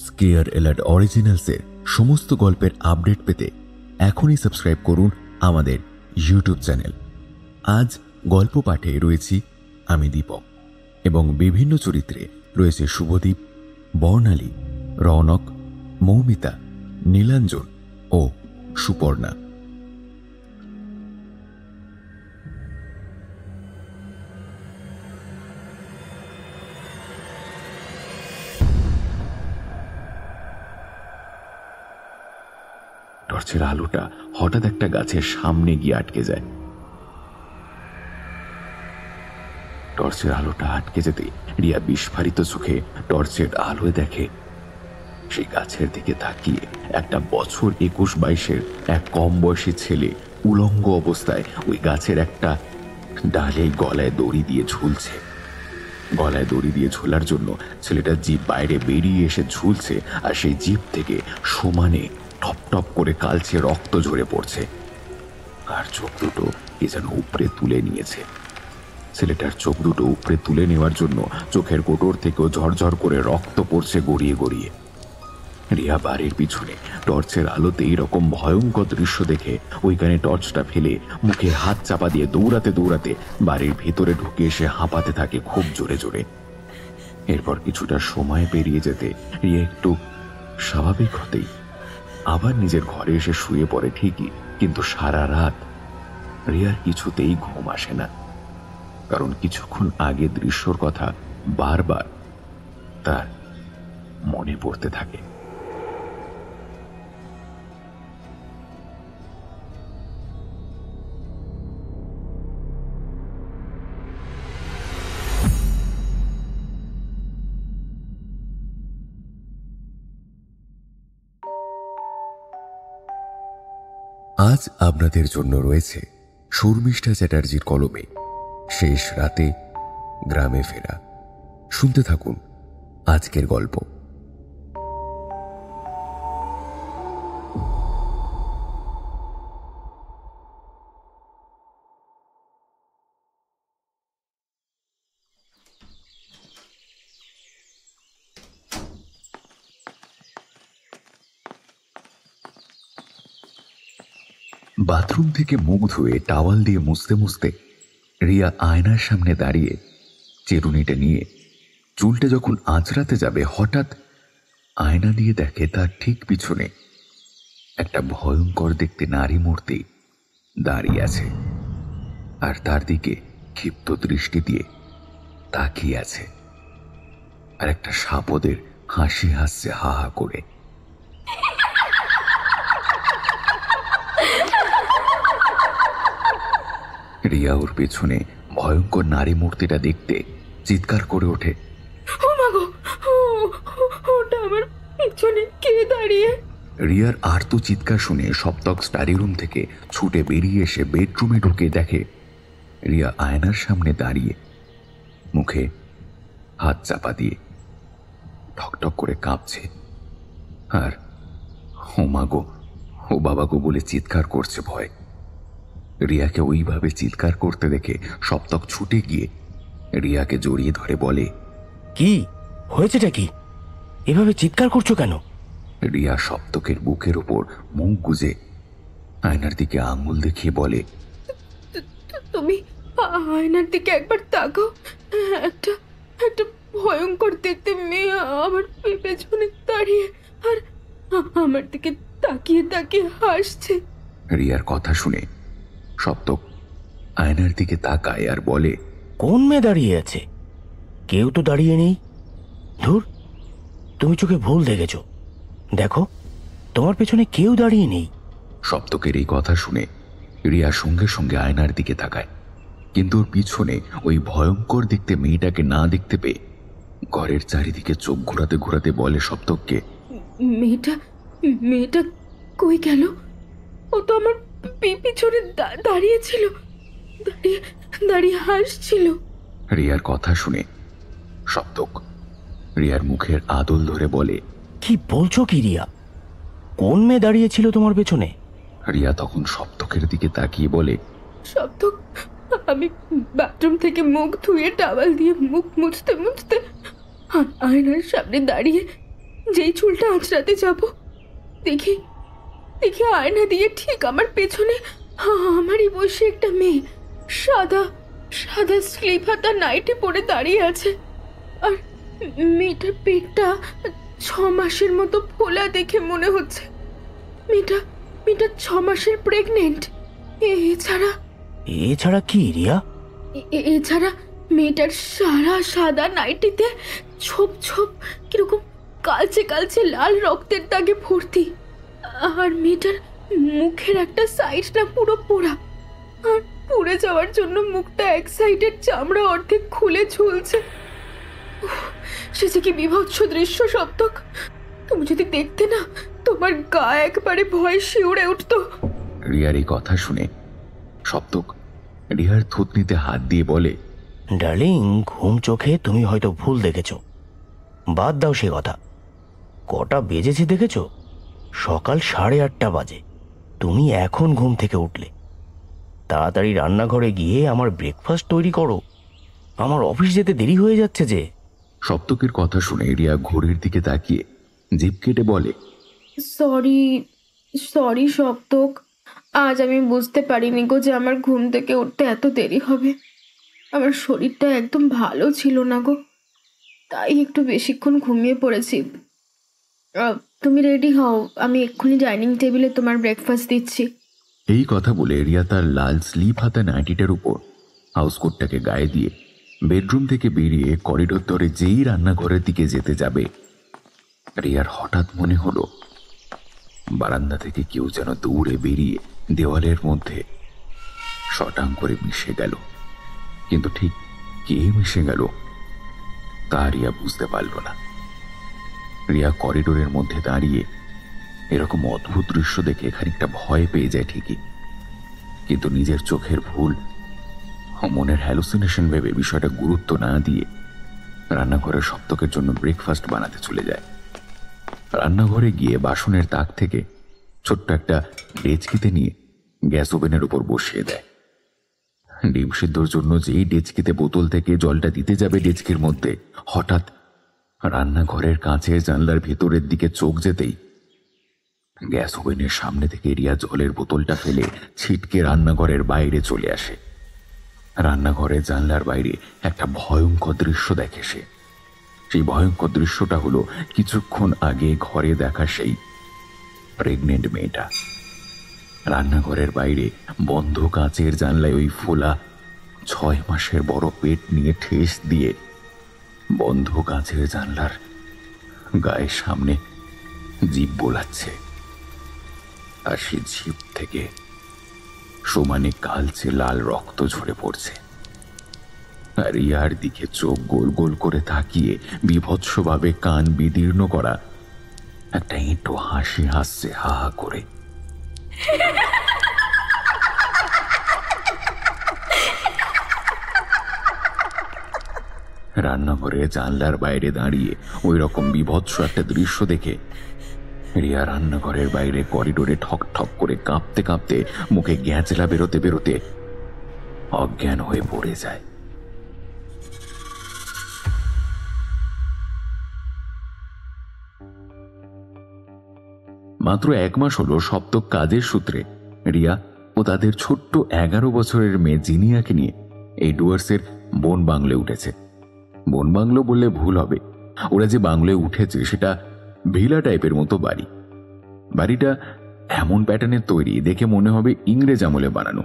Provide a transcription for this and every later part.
Square alert অরিজিনালসের সমস্ত গল্পের update পেতে এখনই সাবস্ক্রাইব করুন আমাদের ইউটিউব চ্যানেল। আজ গল্প পাঠে রয়েছি আমি দীপক এবং বিভিন্ন চরিত্রে রয়েছে শুভদীপ, বর্ণালী, রৌনক, মৌমিতা, নীলাঞ্জন ও সুপর্ণা। টর্চের আলোটা হঠাৎ একটা গাছের সামনে গিয়ে আটকে যায়। টর্চের আলোটা আটকে যেতে রিয়া বিস্ফারিত চোখে টর্চের আলোয় দেখে সেই গাছের দিকে তাকিয়ে একটা বছর 21-22-এর এক কম বয়সী ছেলে উলঙ্গ অবস্থায় ওই গাছের একটা ডালে গলায় দড়ি দিয়ে ঝুলছে। গলায় দড়ি দিয়ে ঝোলার জন্য ছেলেটার জিভ বাইরে বেরিয়ে এসে ঝুলছে, আর সেই জিভ থেকে সমানে টপ টপ করে কালচে রক্ত ঝরে পড়ছে, আর চোখ দুটো কে যেন উপরে তুলে নিয়েছে। ছেলেটার চোখ দুটো উপরে তুলে নেওয়ার জন্য চোখের কোটর থেকেও ঝরঝর করে রক্ত পড়ছে গড়িয়ে গড়িয়ে। রিয়া বাড়ির পিছনে টর্চের আলোতে এইরকম ভয়ঙ্কর দৃশ্য দেখে ওইখানে টর্চটা ফেলে মুখে হাত চাপা দিয়ে দৌড়াতে দৌড়াতে বাড়ির ভেতরে ঢুকে এসে হাঁপাতে থাকে খুব জোরে জোরে। এরপর কিছুটা সময় পেরিয়ে যেতে রিয়া একটু স্বাভাবিক হতেই আবার নিজের ঘরে এসে শুয়ে পড়ে ঠিকই, কিন্তু সারা রাত রিয়ার কিছুতেই ঘুম আসে না, কারণ কিছুক্ষণ আগে দৃশ্যর কথা বারবার তার মনে পড়তে থাকে। আজ আপনাদের জন্য রয়েছে শর্মিষ্ঠা চ্যাটার্জির কলমে শেষ রাতে গ্রামে ফেরা। শুনতে থাকুন আজকের গল্প। বাথরুম থেকে মুখ ধুয়ে টাওয়াল দিয়ে মুছতে মুছতে রিয়া আয়নার সামনে দাঁড়িয়ে চিরুনিটা নিয়ে চুলটা যখন আঁচড়াতে যাবে, হঠাৎ আয়না দিয়ে দেখে তার ঠিক পিছনে একটা ভয়ঙ্কর দেখতে নারী মূর্তি দাঁড়িয়ে আছে, আর তার দিকে ক্ষিপ্ত দৃষ্টি দিয়ে তাকিয়ে আছে, আর একটা সাপদের হাসি হাসছে হা হা করে। রিয়া ওর পেছনে ভয়ঙ্কর নারী মূর্তিটা দেখতে চিৎকার করে ওঠে, আমার পেছনে কে দাঁড়িয়ে? রিয়ার আর্ত চিৎকার শুনে সপ্তক স্টাডি রুম থেকে ছুটে বেরিয়ে এসে বেডরুমে ঢুকে দেখে রিয়া আয়নার সামনে দাঁড়িয়ে মুখে হাত চাপা দিয়ে ঠকঠক করে কাঁপছে, আর ও মাগো, ও বাবাগো বলে চিৎকার করছে ভয়। রিয়াকে ওইভাবে চিৎকার করতে দেখে সপ্তক ছুটে গিয়ে রিয়াকে জড়িয়ে ধরে বলে, কি হয়েছেটা কি? এভাবে চিৎকার করছো কেন? রিয়া সপ্তকের বুকের উপর মুখ গুজে আয়নার দিকে আঙুল দেখিয়ে বলে, তুমি আয়নার দিকে একবার তাকাও, একটা একটা ভয়ঙ্কর দেখতে মেয়ে আমার পেছনে দাঁড়িয়ে আর আমার দিকে তাকিয়ে তাকিয়ে হাসছে। রিয়ার কথা শুনে সপ্তক আয়নার দিকে তাকায় আর বলে, কোন মেয়ে দাঁড়িয়ে আছে? কেউ তো দাঁড়িয়ে নেই। ধুর, তুমি চোখে ভুল দেখেছ, দেখো তোমার পেছনে কেউ দাঁড়িয়ে নেই। সপ্তকের এই কথা শুনে রিয়া সঙ্গে সঙ্গে আয়নার দিকে তাকায়, কিন্তু ওর পিছনে ওই ভয়ঙ্কর দেখতে মেয়েটাকে না দেখতে পেয়ে ঘরের চারিদিকে চোখ ঘোরাতে ঘোরাতে বলে সপ্তককে, মেয়েটা কই গেল? ও তো আমার পিছনে দাঁড়িয়েছিল, দাঁড়িয়ে হাসছিল। রিয়ার কথা শুনে সপ্তক রিয়ার মুখের আদল ধরে বলে, কি বলছো কি রিয়া? কোন মেয়ে দাঁড়িয়েছিল তোমার পেছনে? রিয়া তখন সপ্তকের দিকে তাকিয়ে বলে, সপ্তক, আমি বাথরুম থেকে মুখ ধুয়ে টাওয়াল দিয়ে মুখ মুছতে মুছতে আয়নার সামনে দাঁড়িয়ে যেই চুলটা আঁচড়াতে যাব, দেখি দেখি আয়না দিয়ে ঠিক আমার পেছনে আমারই বয়সী একটা মেয়ে সাদা সাদা স্লিপ হাতা নাইটি পরে দাঁড়িয়ে আছে। আর মেয়েটার পেটটা 6 মাসের মতো ফোলা দেখে মনে হচ্ছে মেয়েটা মেয়েটা 6 মাসের প্রেগনেন্ট। এছাড়া এছাড়া কি রিয়া? এছাড়া মেয়েটার সারা সাদা নাইটিতে ছোপ ছোপ কিরকম কালচে কালচে লাল রক্তের দাগে ভর্তি। আর মেয়েটার মুখের একটা সাইড না পুরো পোড়া, আর পুড়ে যাওয়ার জন্য মুখটা এক সাইডের চামড়া অর্ধেক খুলে ঝুলছে। উফ, সে যে কি বিভৎস দৃশ্য সপ্তক! তুমি যদি দেখতে না, তোমার গা একবারে ভয়ে শিউরে উঠতো। রিয়ার এই কথা শুনে সপ্তক রিয়ার থুতনিতে হাত দিয়ে বলে, ডার্লিং, ঘুম চোখে তুমি হয়তো ভুল দেখেছ। বাদ দাও সে কথা। কটা বেজেছে দেখেছ? সকাল 8:30 বাজে। তুমি এখন ঘুম থেকে উঠলে। তাড়াতাড়ি রান্নাঘরে গিয়ে আমার ব্রেকফাস্ট তৈরি করো, আমার অফিস যেতে দেরি হয়ে যাচ্ছে যে। সপ্তকের কথা শুনে রিয়া ঘড়ির দিকে তাকিয়ে জিভ কেটে বলে, সরি সরি সপ্তক, আজ আমি বুঝতে পারিনি গো যে আমার ঘুম থেকে উঠতে এত দেরি হবে। আমার শরীরটা একদম ভালো ছিল না গো, তাই একটু বেশিক্ষণ ঘুমিয়ে পড়েছি। তুমি রেডি হও, আমি এক্ষুনি ডাইনিং টেবিলে তোমার ব্রেকফাস্ট দিচ্ছি। এই কথা বলে রিয়া তার লাল স্লিপ হাতা নাইটিটার উপর হাউসকোটটাকে গায়ে দিয়ে বেডরুম থেকে বেরিয়ে করিডোর ধরে যেই রান্নাঘরের দিকে যেতে যাবে, রিয়ার হঠাৎ মনে হলো বারান্দা থেকে কেউ যেন দৌড়ে বেরিয়ে দেওয়ালের মধ্যে শটাং করে মিশে গেল। কিন্তু ঠিক কে মিশে গেল তা রিয়া বুঝতে পারল না। রিয়া করিডোরের মধ্যে দাঁড়িয়ে এরকম অদ্ভুত দৃশ্য দেখে খানিকটা ভয় পেয়ে যায় ঠিকই, কিন্তু নিজের চোখের ভুল মনের হ্যালুসিনেশন ভেবে বিষয়টা গুরুত্ব না দিয়ে রান্নাঘরের সপ্তকের জন্য ব্রেকফাস্ট বানাতে চলে যায়। রান্নাঘরে গিয়ে বাসনের তাক থেকে ছোট্ট একটা ডেচকিতে নিয়ে গ্যাস ওভেনের উপর বসিয়ে দেয়। ডিম সিদ্ধর জন্য যেই ডেচকিতে বোতল থেকে জলটা দিতে যাবে ডেচকির মধ্যে, হঠাৎ রান্নাঘরের কাঁচের জানলার ভেতরের দিকে চোখ যেতেই গ্যাস ওভেনের সামনে থেকে রিয়া জলের বোতলটা ফেলে ছিটকে রান্নাঘরের বাইরে চলে আসে। রান্নাঘরের জানলার বাইরে একটা ভয়ঙ্কর দৃশ্য দেখে সে। সেই ভয়ঙ্কর দৃশ্যটা হলো কিছুক্ষণ আগে ঘরে দেখা সেই প্রেগনেন্ট মেয়েটা। রান্নাঘরের বাইরে বন্ধ কাঁচের জানলায় ওই ফোলা 6 মাসের বড় পেট নিয়ে ঠেস দিয়ে বন্ধ কাঁচের জানলার গায়ের সামনে জিভ বোলাচ্ছে, আর সে জিভ থেকে সমানে কালচে লাল রক্ত ঝরে পড়ছে। আর ইয়ার দিকে চোখ গোল গোল করে তাকিয়ে বিভৎসভাবে কান বিদীর্ণ করা একটা ইঁটো হাসি হাসছে হা হা করে। রান্নাঘরে জানলার বাইরে দাঁড়িয়ে ওই রকম বিভৎস একটা দৃশ্য দেখে রিয়া রান্নাঘরের বাইরে করিডোরে ঠক ঠক করে কাঁপতে কাঁপতে মুখে গ্যাঁচলা বেরোতে বেরোতে অজ্ঞান হয়ে পড়ে যায়। মাত্র 1 মাস হলো সপ্তক কাজের সূত্রে রিয়া ও তাদের ছোট্ট 11 বছরের মেয়ে জিনিয়াকে নিয়ে এই ডুয়ার্সের বন বাংলো উঠেছে। বন বাংলো বললে ভুল হবে, ওরা যে বাংলোয় উঠেছে সেটা ভিলা টাইপের মতো বাড়ি। বাড়িটা এমন প্যাটার্নের তৈরি দেখে মনে হবে ইংরেজ আমলে বানানো।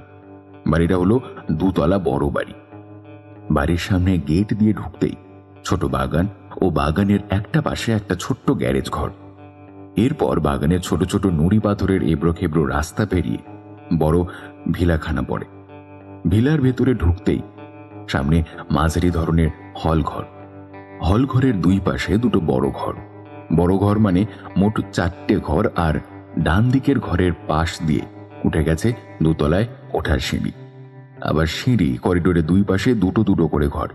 বাড়িটা হলো 2 তলা বড় বাড়ি। বাড়ির সামনে গেট দিয়ে ঢুকতেই ছোট বাগান ও বাগানের একটা পাশে একটা ছোট্ট গ্যারেজ ঘর। এরপর বাগানের ছোট ছোট নুড়ি পাথরের এবড়ো খেবড়ো রাস্তা পেরিয়ে বড় ভিলাখানা পড়ে। ভিলার ভেতরে ঢুকতেই সামনে মাঝারি ধরনের হল ঘর। হল ঘরের 2 পাশে 2টো বড় ঘর। বড় ঘর মানে মোট 4টে ঘর, আর ডান দিকের ঘরের পাশ দিয়ে উঠে গেছে 2 তলায় ওঠার সিঁড়ি। আবার সিঁড়ি করিডোরে 2 পাশে 2টো করে ঘর,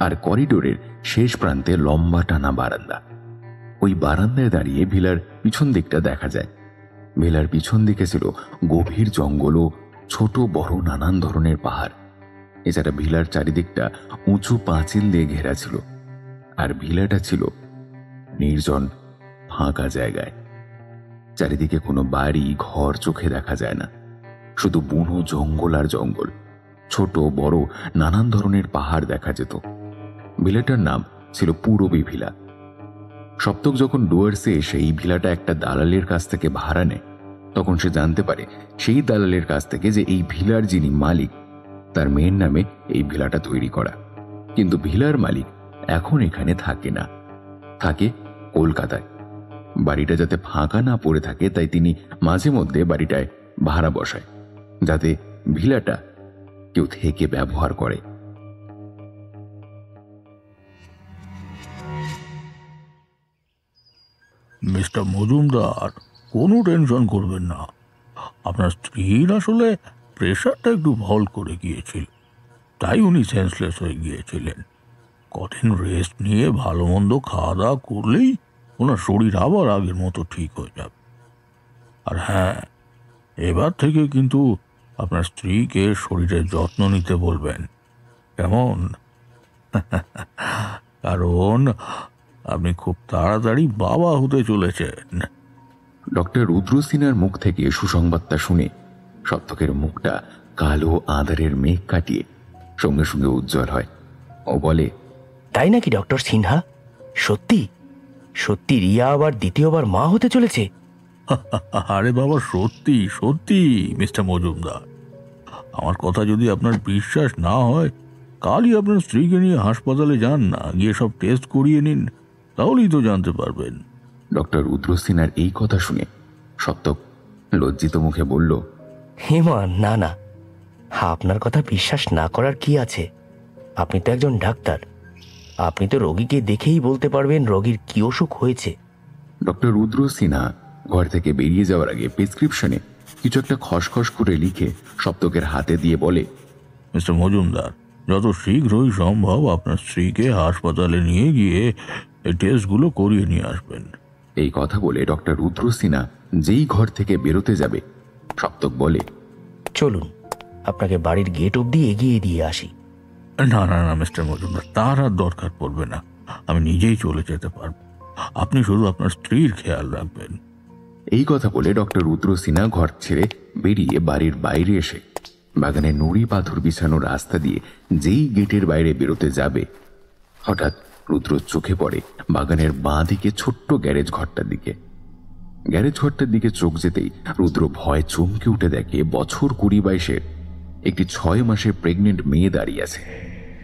আর করিডোরের শেষ প্রান্তে লম্বা টানা বারান্দা। ওই বারান্দায় দাঁড়িয়ে ভিলার পিছন দিকটা দেখা যায়। ভিলার পিছন দিকে ছিল গভীর জঙ্গল ও ছোট বড় নানান ধরনের পাহাড়। এছাড়া ভিলার চারিদিকটা উঁচু পাঁচিল দিয়ে ঘেরা ছিল, আর ভিলাটা ছিল নির্জন ফাঁকা জায়গায়। চারিদিকে কোনো বাড়ি ঘর চোখে দেখা যায় না, শুধু বুনো জঙ্গল আর জঙ্গল। ছোট বড় নানান ধরনের পাহাড় দেখা যেত। ভিলাটার নাম ছিল পূরবী ভিলা। সপ্তক যখন ডুয়ার্সে এসে এই ভিলাটা একটা দালালের কাছ থেকে ভাড়া নেয়, তখন সে জানতে পারে সেই দালালের কাছ থেকে যে এই ভিলার যিনি মালিক তার মেয়ের নামে এই ভিলাটা তৈরি করা। কিন্তু ভিলার মালিক এখন এখানে থাকে না, থাকে কলকাতায়। বাড়িটা যাতে ফাঁকা না পড়ে থাকে তাই তিনি মাঝে মধ্যে বাড়িটায় ভাড়া বসায়, যাতে ভিলাটা কেউ থেকে ব্যবহার করে। মিস্টার মজুমদার, কোনো টেনশন করবেন না। আপনার স্ত্রীর আসলে প্রেশারটা একটু ভল করে গিয়েছিল, তাই উনি সেন্সলেস হয়ে গিয়েছিলেন। কদিন রেস্ট নিয়ে ভালো মন্দ খাওয়া দাওয়া করলেই ওনার শরীর আবার আগের মতো ঠিক হয়ে যাবে। আর হ্যাঁ, এবার থেকে কিন্তু আপনার স্ত্রীকে শরীরের যত্ন নিতে বলবেন, কেমন? কারণ আপনি খুব তাড়াতাড়ি বাবা হতে চলেছেন। ডক্টর রুদ্র সিনহার মুখ থেকে সুসংবাদটা শুনে সপ্তকের মুখটা কালো আঁধারের মেঘ কাটিয়ে সঙ্গে সঙ্গে উজ্জ্বল হয়। ও বলে, তাই নাকি ডক্টর সিনহা? সত্যি সত্যি রিয়া আবার দ্বিতীয়বার মা হতে চলেছে? আরে বাবা, সত্যি সত্যি মিস্টার মজুমদার। আমার কথা যদি আপনার বিশ্বাস না হয়, কালই আপনার স্ত্রীকে নিয়ে হাসপাতালে যান না, গিয়ে সব টেস্ট করিয়ে নিন, তাহলেই তো জানতে পারবেন। ডক্টর রুদ্র সিনহার এই কথা শুনে সপ্তক লজ্জিত মুখে বলল, হেমা, না না, আপনার কথা বিশ্বাস না করার কি আছে? আপনি তো একজন ডাক্তার, আপনি তো রোগীকে দেখেই বলতে পারবেন রোগীর কি অসুখ হয়েছে। ডক্টর রুদ্র সিনহা ঘর থেকে বেরিয়ে যাওয়ার আগে প্রেসক্রিপশনে কিছু একটা খসখস করে লিখে সপ্তকের হাতে দিয়ে বলে, মিস্টার মজুমদার, যত শীঘ্রই সম্ভব আপনার স্ত্রীকে হাসপাতালে নিয়ে গিয়ে এই টেস্টগুলো করিয়ে নিয়ে আসবেন। এই কথা বলে ডক্টর রুদ্র সিনহা যেই ঘর থেকে বেরোতে যাবে, সপ্তক বলে, চলুন আপনাকে বাড়ির গেট অবধি এগিয়ে দিয়ে আসি। না না না মিস্টার মজুমদার, তার আর দরকার পড়বে না, আমি নিজেই চলে যেতে পারবো। আপনি শুধু আপনার স্ত্রীর খেয়াল রাখবেন। এই কথা বলে ডক্টর রুদ্র সিনহা ঘর ছেড়ে বেরিয়ে বাড়ির বাইরে এসে বাগানে নুড়ি পাথর বিছানো রাস্তা দিয়ে যেই গেটের বাইরে বেরোতে যাবে, হঠাৎ রুদ্র চোখে পড়ে বাগানের বাঁ দিকে ছোট্ট গ্যারেজ ঘরটার দিকে। গ্যারেজ ঘরটার দিকে চোখ যেতেই রুদ্র ভয় চমকে উঠে দেখে বছর 20-22 একটি 6 মাসের প্রেগনেন্ট মেয়ে দাঁড়িয়ে আছে,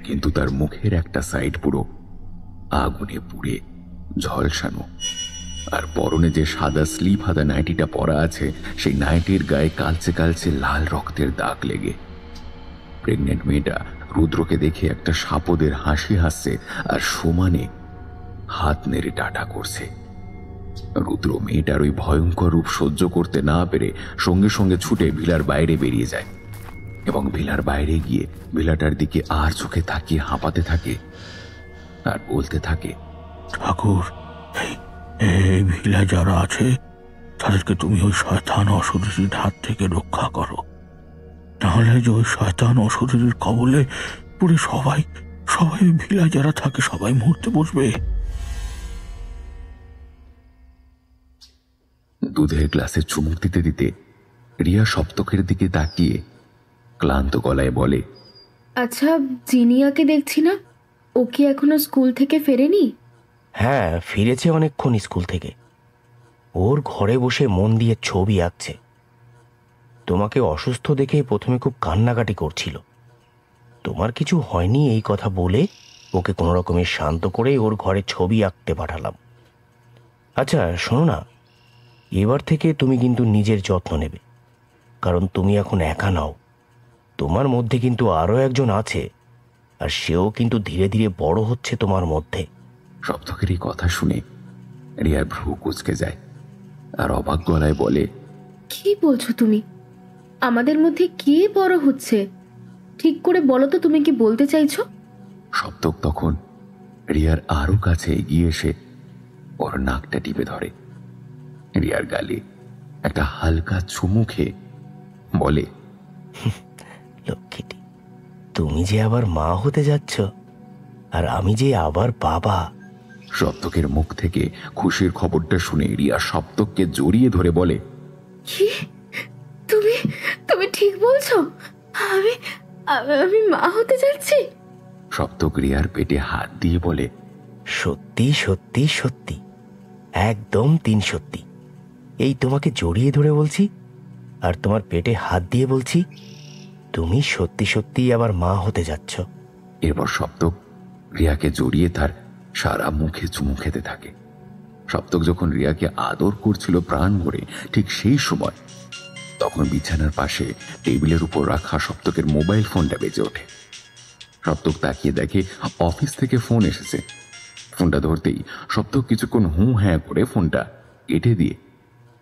কিন্তু তার মুখের একটা সাইড পুরো আগুনে পুড়ে ঝলসানো, আর পরনে যে সাদা স্লিপ হাতা নাইটিটা পরা আছে সেই নাইটির গায়ে কালচে কালচে লাল রক্তের দাগ লেগে। প্রেগনেন্ট মেয়েটা রুদ্রকে দেখে একটা সাপদের হাসি হাসছে আর সমানে হাত নেড়ে টাটা করছে। রুদ্র মেয়েটার ওই ভয়ঙ্কর রূপ সহ্য করতে না পেরে সঙ্গে সঙ্গে ছুটে ভিলার বাইরে বেরিয়ে যায় এবং ভিলার বাইরে গিয়ে ভিলাটার দিকে আর চোখে তাকিয়ে হাঁপাতে থাকে আর বলতে থাকে, ঠাকুর, এই ভিলায় যারা আছে তাদেরকে তুমি ওই শয়তান অশরীরীর হাত থেকে রক্ষা করো, নাহলে যে ওই শয়তান অশরীরীর কবলে পুরো সবাই সবাই ভিলায় যারা থাকে সবাই মরতে বসবে। দুধের গ্লাসে চুমুক দিতে দিতে রিয়া সপ্তকের দিকে তাকিয়ে ক্লান্ত গলায় বলে, আচ্ছা, জিনিয়াকে দেখছি না, ও কি এখনো স্কুল থেকে ফেরেনি? হ্যাঁ, ফিরেছে অনেকক্ষণ স্কুল থেকে। ওর ঘরে বসে মন দিয়ে ছবি আঁকছে। তোমাকে অসুস্থ দেখে প্রথমে খুব কান্নাকাটি করছিল। তোমার কিছু হয়নি এই কথা বলে ওকে কোনো রকমের শান্ত করে ওর ঘরে ছবি আঁকতে পাঠালাম। আচ্ছা শোনো না, এবার থেকে তুমি কিন্তু নিজের যত্ন নেবে, কারণ তুমি এখন একা নাও। তোমার মধ্যে কিন্তু আরও একজন আছে, আর সেও কিন্তু ধীরে ধীরে বড় হচ্ছে তোমার মধ্যে। সপ্তকের এই কথা শুনে রিয়ার ভ্রু কুঁচকে যায় আর অবাক গলায় বলে, কি বলছো তুমি? আমাদের মধ্যে কে বড় হচ্ছে? ঠিক করে বলো তো, তুমি কি বলতে চাইছো? সপ্তক তখন রিয়ার আরো কাছে এগিয়ে এসে ওর নাকটা টিপে ধরে। রিয়ার গালে একটা হালকা চুমু খেয়ে বলে, লক্ষ্মীটি, তুমি যে আবার মা হতে যাচ্ছ, আর আমি যে আবার বাবা। সপ্তকের মুখ থেকে খুশির খবরটা শুনে রিয়া সপ্তককে জড়িয়ে ধরে বলে, কি? তুমি তুমি ঠিক বলছো? আমি আমি মা হতে যাচ্ছি? সপ্তক রিয়ার পেটে হাত দিয়ে বলে, সত্যি সত্যি সত্যি, একদম 3 সত্যি। এই তোমাকে জড়িয়ে ধরে বলছি, আর তোমার পেটে হাত দিয়ে বলছি, তুমি সত্যি সত্যি আবার মা হতে যাচ্ছ। এরপর সপ্তক রিয়াকে জড়িয়ে তার সারা মুখে চুমু খেতে থাকে। সপ্তক যখন রিয়াকে আদর করছিল প্রাণ ভরে, ঠিক সেই সময় তখন বিছানার পাশে টেবিলের উপর রাখা সপ্তকের মোবাইল ফোনটা বেজে ওঠে। সপ্তক তাকিয়ে দেখে অফিস থেকে ফোন এসেছে। ফোনটা ধরতেই সপ্তক কিছুক্ষণ হু হ্যাঁ করে ফোনটা কেটে দিয়ে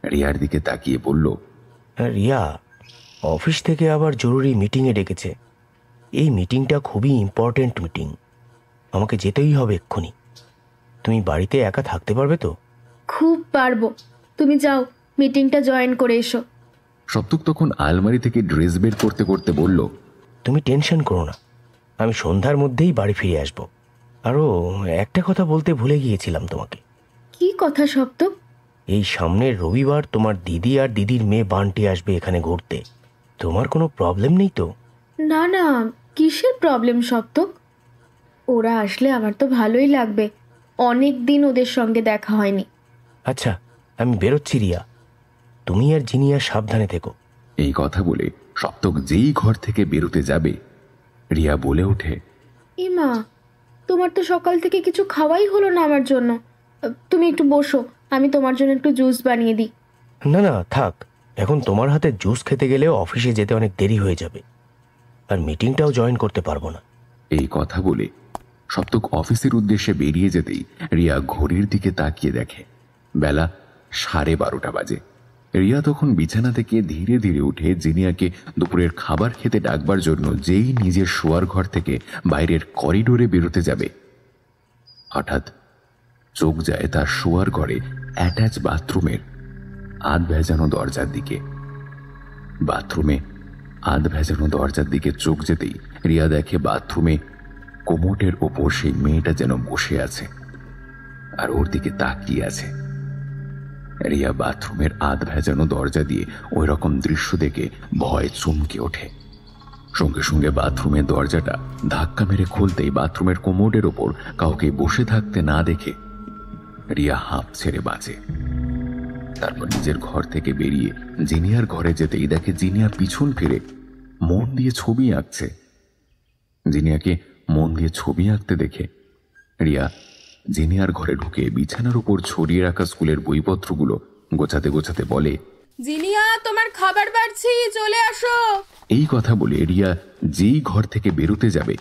রিয়ার দিকে তাকিয়ে বলল, রিয়া, অফিস থেকে আবার জরুরি মিটিংয়ে ডেকেছে। এই মিটিংটা খুবই ইম্পর্ট্যান্ট মিটিং, আমাকে যেতেই হবে এক্ষুনি। তুমি বাড়িতে একা থাকতে পারবে তো? খুব পারবো, তুমি যাও মিটিংটা জয়েন করে এসো। সপ্তক তখন আলমারি থেকে ড্রেস বের করতে করতে বলল, তুমি টেনশন করো না, আমি সন্ধ্যার মধ্যেই বাড়ি ফিরে আসব। আরও একটা কথা বলতে ভুলে গিয়েছিলাম তোমাকে। কি কথা সপ্তক? এই সামনের রবিবার তোমার দিদি আর দিদির মেয়ে বান্টি আসবে এখানে ঘুরতে। তোমার কোনো প্রবলেম নেই তো? না না, কিসের প্রবলেম সপ্তক? ওরা আসলে আমার তো ভালোই লাগবে, অনেক দিন ওদের সঙ্গে দেখা হয়নি। আচ্ছা, আমি বেরোচ্ছি রিয়া, তুমি আর জিনিয়া সাবধানে থেকো। এই কথা বলে সপ্তক যেই ঘর থেকে বেরোতে যাবে, রিয়া বলে ওঠে, ইমা, তোমার তো সকাল থেকে কিছু খাওয়াই হলো না আমার জন্য। তুমি একটু বসো, আমি তোমার জন্য একটু জুস বানিয়ে দিই। না না থাক, এখন তোমার হাতে জুস খেতে গেলেও অফিসে যেতে অনেক দেরি হয়ে যাবে, আর মিটিংটাও জয়েন করতে পারবো না। এই কথা বলে সপ্তক অফিসের উদ্দেশ্যে বেরিয়ে যেতেই রিয়া ঘড়ির দিকে তাকিয়ে দেখে বেলা 12:30 বাজে। রিয়া তখন বিছানা থেকে ধীরে ধীরে উঠে জিনিয়াকে দুপুরের খাবার খেতে ডাকবার জন্য যেই নিজের শোয়ার ঘর থেকে বাইরের করিডোরে বেরোতে যাবে, হঠাৎ চোখ যায় তার শোয়ার ঘরে অ্যাটাচ বাথরুমের আধ ভেজানো দরজার দিকে। বাথরুমে আধ ভেজানো দরজার দিকে চোখ যেতেই রিয়া দেখে বাথরুমে কোমোটের ওপর সেই মেয়েটা যেন বসে আছে আর ওর দিকে তাকিয়ে আছে। রিয়া বাথরুমের আধ ভেজানো দরজা দিয়ে ওই রকম দৃশ্য দেখে ভয় চমকে ওঠে। সঙ্গে সঙ্গে বাথরুমের দরজাটা ধাক্কা মেরে খুলতেই বাথরুমের কোমোডের ওপর কাউকে বসে থাকতে না দেখে রিয়া হাঁপ ছেড়ে বাঁচে। তারপর নিজের ঘর থেকে বেরিয়ে জিনিয়ার ঘরে যেতেই দেখে জিনিয়া পিছন ফিরে মন দিয়ে ছবি আঁকছে। জিনিয়াকে মন দিয়ে ছবি আঁকতে দেখে রিয়া জিনিয়ার ঘরে ঢুকে বিছানার উপর ছড়িয়ে রাখা স্কুলের বইপত্রগুলো গোছাতে গোছাতে বলে, জিনিয়া, তোমার খাবার বাড়ছি, চলে আসো। এই কথা বলে রিয়া যেই ঘর থেকে বেরোতে যাবে,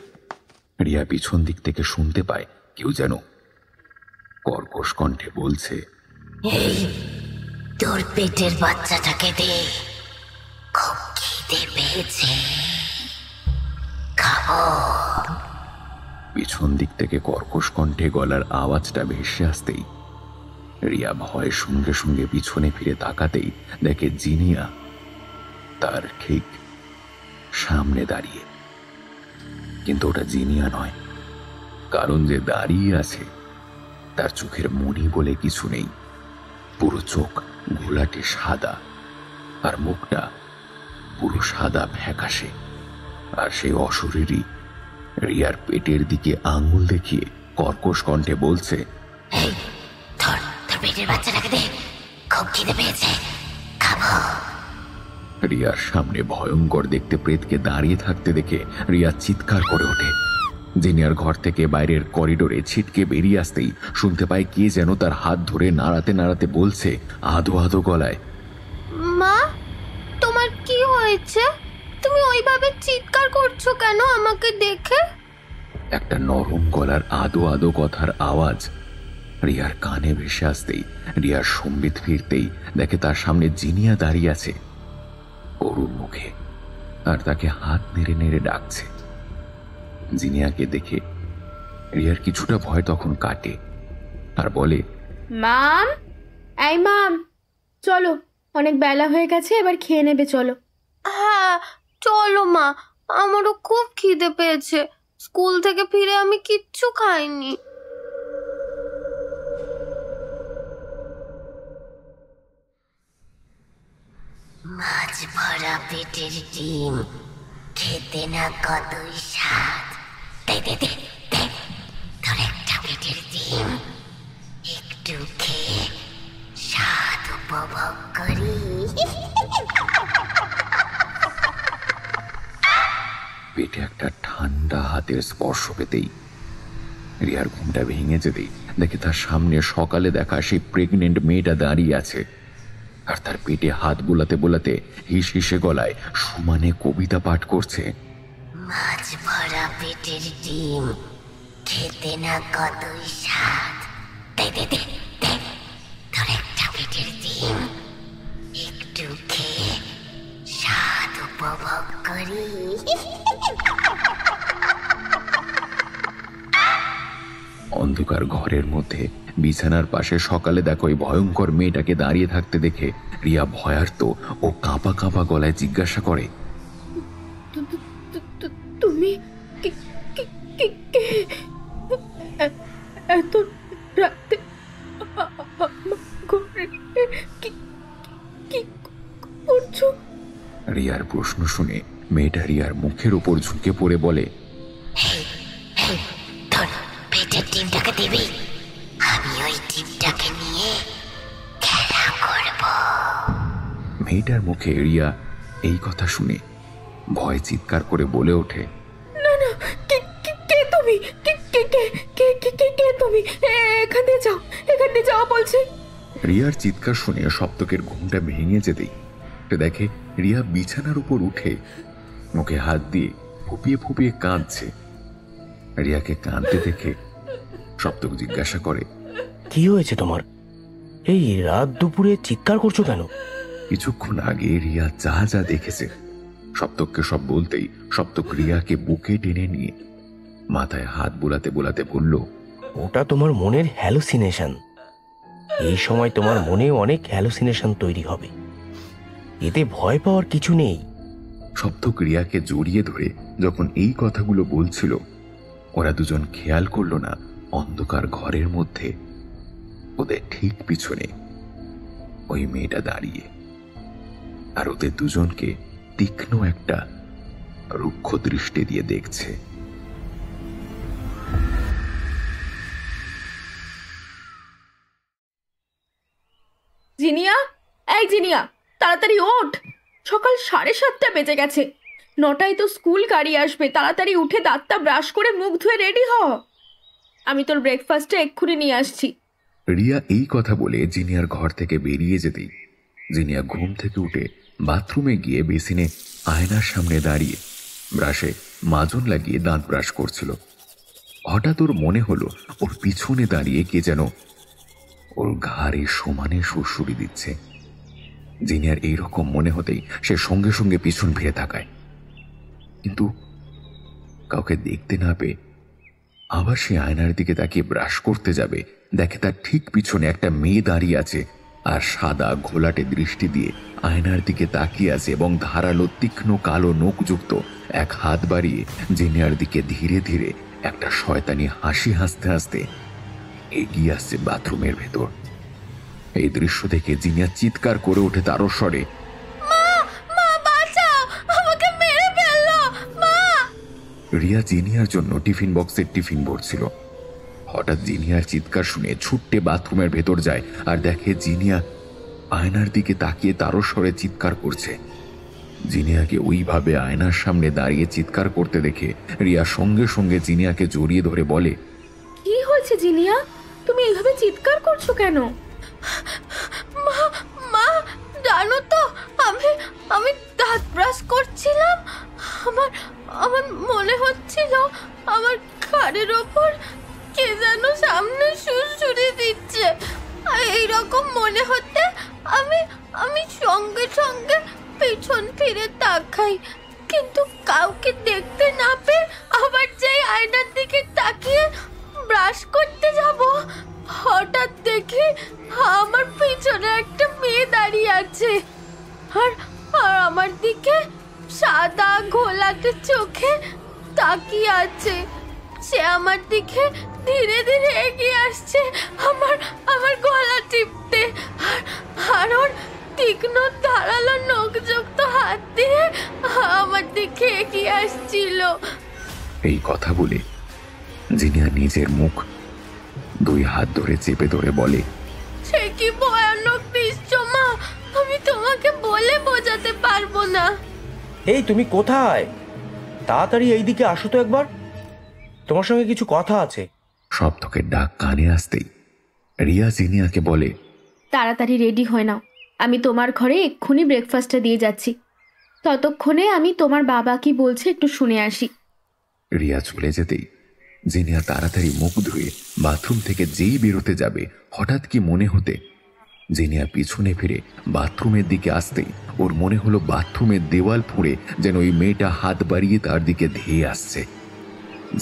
রিয়া পিছন দিক থেকে শুনতে পায় কেউ যেন কর্কশ কণ্ঠে বলছে, এই তোর পেটের বাচ্চাটাকে দে, খুব খিদে পেয়েছে, খাবো। পিছন দিক থেকে কর্কশ কণ্ঠে গলার আওয়াজটা ভেসে আসতেই রিয়া ভয়ের সঙ্গে সঙ্গে পিছনে ফিরে তাকাতেই দেখে জিনিয়া তার ঠিক সামনে দাঁড়িয়ে। কিন্তু ওটা জিনিয়া নয়, কারণ যে দাঁড়িয়ে আছে তার চোখের মণি বলে কিছু নেই। পুরো চোখ ঘোলাটে সাদা, আর মুখটা পুরো সাদা ফ্যাকাশে। আর সেই অশরীরই রিয়ার পেটের দিকে আঙুল দেখিয়ে কর্কশ কণ্ঠে বলছে, এই তোর তোর পেটের বাচ্চাটাকে দে, খুব খিদে পেয়েছে, খাবো। রিয়ার সামনে ভয়ঙ্কর দেখতে প্রেতকে দাঁড়িয়ে থাকতে দেখে রিয়া চিৎকার করে ওঠে। জিনিয়ার ঘর থেকে বাইরের করিডোরে ছিটকে বেরিয়ে আসতেই শুনতে পায় কে যেন তার হাত ধরে নাড়াতে নাড়াতে বলছে আধো আধো গলায়, মা, তোমার কি হয়েছে? তুমি ওইভাবে চিৎকার করছো কেন আমাকে দেখে? একটা নরম গলার আদো আদো কথার আওয়াজ রিয়ার কানে ভেসে আসতেই রিয়ার সম্বিত ফিরতেই দেখে তার সামনে জিনিয়া দাঁড়িয়ে আছে করুণ মুখে, আর তাকে হাত নেড়ে নেড়ে ডাকছে। জিনিয়াকে দেখে রিয়ার কিছুটা ভয় তখন কাটে আর বলে, মাম, এই মাম, চলো, অনেক বেলা হয়ে গেছে, এবার খেয়ে নেবে, চলো। হ্যাঁ চলো মা, আমারও খুব খিদে পেয়েছে, স্কুল থেকে ফিরে আমি কিচ্ছু খাইনি। ভরা পেটের ডিম, খেতে না কতই স্বাদ। দে দে দে দে, তোর একটা পেটের ডিম, একটু খেয়ে স্বাদ উপভোগ করি। পেটে একটা ঠান্ডা হাতের স্পর্শ পেতেই রিয়ার ঘুমটা ভেঙে যেতেই দেখে তার সামনে সকালে দেখা সেই প্রেগনেন্ট মেয়েটা দাঁড়িয়ে আছে, আর তার পেটে হাত বোলাতে বোলাতে হিস হিসে গলায় সমানে কবিতা পাঠ করছে। মাছ ভরা পেটের ডিম, খেতে না কতই স্বাদ। দে দে দে দে, তোর একটা পেটের ডিম, একটু খেয়ে স্বাদ উপভোগ করি। অন্ধকার ঘরের মধ্যে বিছানার পাশে সকালে দেখো ওই ভয়ঙ্কর মেয়েটাকে দাঁড়িয়ে থাকতে দেখে রিয়া ভয়ার্ত ও কাঁপা কাঁপা গলায় জিজ্ঞাসা করে, তুমি এত রাতে কি করছো? রিয়ার প্রশ্ন শুনে মেয়েটা রিয়ার মুখের উপর ঝুঁকে পড়ে বলে, তোর পেটের ডিমটাকে দিবি, আমি ওই ডিমটাকে নিয়ে খেলা করব। মেয়েটার মুখে রিয়া এই কথা শুনে ভয় চিৎকার করে বলে ওঠে, না না, কে তুমি? কে তুমি? এখান দিয়ে যাও বলছি। রিয়ার চিৎকার শুনে সপ্তকের ঘুমটা ভেঙে যেতেই সে দেখে রিয়া বিছানার উপর উঠে মুখে হাত দিয়ে ফুপিয়ে ফুপিয়ে কাঁদছে। রিয়াকে কাঁদতে দেখে সপ্তক জিজ্ঞাসা করে, কি হয়েছে তোমার? এই রাত দুপুরে চিৎকার করছো কেন? কিছুক্ষণ আগে রিয়া যা যা দেখেছে সপ্তককে সব বলতেই সপ্তক রিয়াকে বুকে টেনে নিয়ে মাথায় হাত বোলাতে বোলাতে বলল, ওটা তোমার মনের হ্যালুসিনেশন। এই সময় তোমার মনে অনেক হ্যালুসিনেশন তৈরি হবে, এতে ভয় পাওয়ার কিছু নেই। সপ্তক রিয়াকে জড়িয়ে ধরে যখন এই কথাগুলো বলছিল ওরা দুজন খেয়াল করল না অন্ধকার ঘরের মধ্যে ওদের ঠিক পিছনে ওই মেয়েটা দাঁড়িয়ে, আর ওদের দুজনকে তীক্ষ্ণ একটা রুক্ষ দৃষ্টি দিয়ে দেখছে। জিনিয়া, এই জিনিয়া, তাড়াতাড়ি ওঠ, সকাল 7:30 বেজে গেছে। 9টায় তো স্কুল গাড়ি আসবে, তাড়াতাড়ি উঠে দাঁতটা ব্রাশ করে মুখ ধুয়ে রেডি হ। আমি তোর ব্রেকফাস্টটা এক্ষুনি নিয়ে আসছি। রিয়া এই কথা বলে জিনিয়ার ঘর থেকে বেরিয়ে যেতেই জিনিয়া ঘুম থেকে উঠে বাথরুমে গিয়ে বেসিনে আয়নার সামনে দাঁড়িয়ে ব্রাশে মাজন লাগিয়ে দাঁত ব্রাশ করছিল। হঠাৎ ওর মনে হলো ওর পিছনে দাঁড়িয়ে কে যেন ওর ঘাড়ে সমানে সুড়সুড়ি দিচ্ছে। জিনিয়ার এইরকম মনে হতেই সে সঙ্গে সঙ্গে পিছন ফিরে তাকায়, কিন্তু কাউকে দেখতে না পেয়ে আবার সে আয়নার দিকে তাকিয়ে ব্রাশ করতে যাবে, দেখে তার ঠিক পিছনে একটা মেয়ে দাঁড়িয়ে আছে আর সাদা ঘোলাটে দৃষ্টি দিয়ে আয়নার দিকে তাকিয়ে আছে এবং ধারালো তীক্ষ্ণ কালো নখযুক্ত এক হাত বাড়িয়ে জিনিয়ার দিকে ধীরে ধীরে একটা শয়তানি হাসি হাসতে হাসতে এগিয়ে আসছে বাথরুমের ভেতর। এই দৃশ্য দেখে জিনিয়া চিৎকার করে ওঠে তারও স্বরে, রিয়া জিনিয়ার জন্য টিফিন বক্সের টিফিন ভরছিল। হঠাৎ জিনিয়ার চিৎকার শুনে ছুট্টে বাথরুমের ভেতর যায় আর দেখে জিনিয়া আয়নার দিকে তাকিয়ে তারও স্বরে চিৎকার করছে। জিনিয়াকে ওইভাবে আয়নার সামনে দাঁড়িয়ে চিৎকার করতে দেখে রিয়া সঙ্গে সঙ্গে জিনিয়াকে জড়িয়ে ধরে বলে, কি হয়েছে জিনিয়া, তুমি এইভাবে চিৎকার করছো কেন? মা, জানো তো আমি দাঁত ব্রাশ করছিলাম, আমার মনে হচ্ছিল আমার ঘাড়ের ওপর কে যেন সামনে সুড়সুড়ি দিচ্ছে। এইরকম মনে হতে আমি সঙ্গে সঙ্গে পিছন ফিরে তাকাই, কিন্তু কাউকে দেখতে না পেয়ে আবার যেই আয়নার দিকে তাকিয়ে ব্রাশ করতে যাব, হঠাৎ দেখি আমার পিছনে একটা মেয়ে দাঁড়িয়ে আছে আর আমার দিকে সাদা ঘোলাটে চোখে তাকিয়ে আছে। সে আমার দিকে ধীরে ধীরে এগিয়ে আসছে আমার গলা টিপতে, আর ওর তীক্ষ্ণ ধারালো নখযুক্ত এই কথা বলে জিনিয়া নিজের মুখ দুই হাত ধরে চেপে ধরে বলে, সে কি ভয়ানক দৃশ্য মা, আমি তোমাকে বলে বোঝাতে পারবো না। এই তুমি কোথায়? তাড়াতাড়ি এইদিকে আসো তো একবার, তোমার সঙ্গে কিছু কথা আছে। সপ্তকের ডাক কানে আসতেই রিয়া জিনিয়াকে বলে, তাড়াতাড়ি রেডি হয় নাও, আমি তোমার ঘরে এক্ষুনি ব্রেকফাস্টটা দিয়ে যাচ্ছি। ততক্ষণে আমি তোমার বাবা কি বলছে একটু শুনে আসি। রিয়া চলে যেতেই জিনিয়া তাড়াতাড়ি মুখ ধুয়ে বাথরুম থেকে যেই বেরোতে যাবে, হঠাৎ কি মনে হতে জিনিয়া পিছনে ফিরে বাথরুমের দিকে আসতেই ওর মনে হলো বাথরুমের দেওয়াল ফুঁড়ে যেন ওই মেয়েটা হাত বাড়িয়ে তার দিকে ধেয়ে আসছে।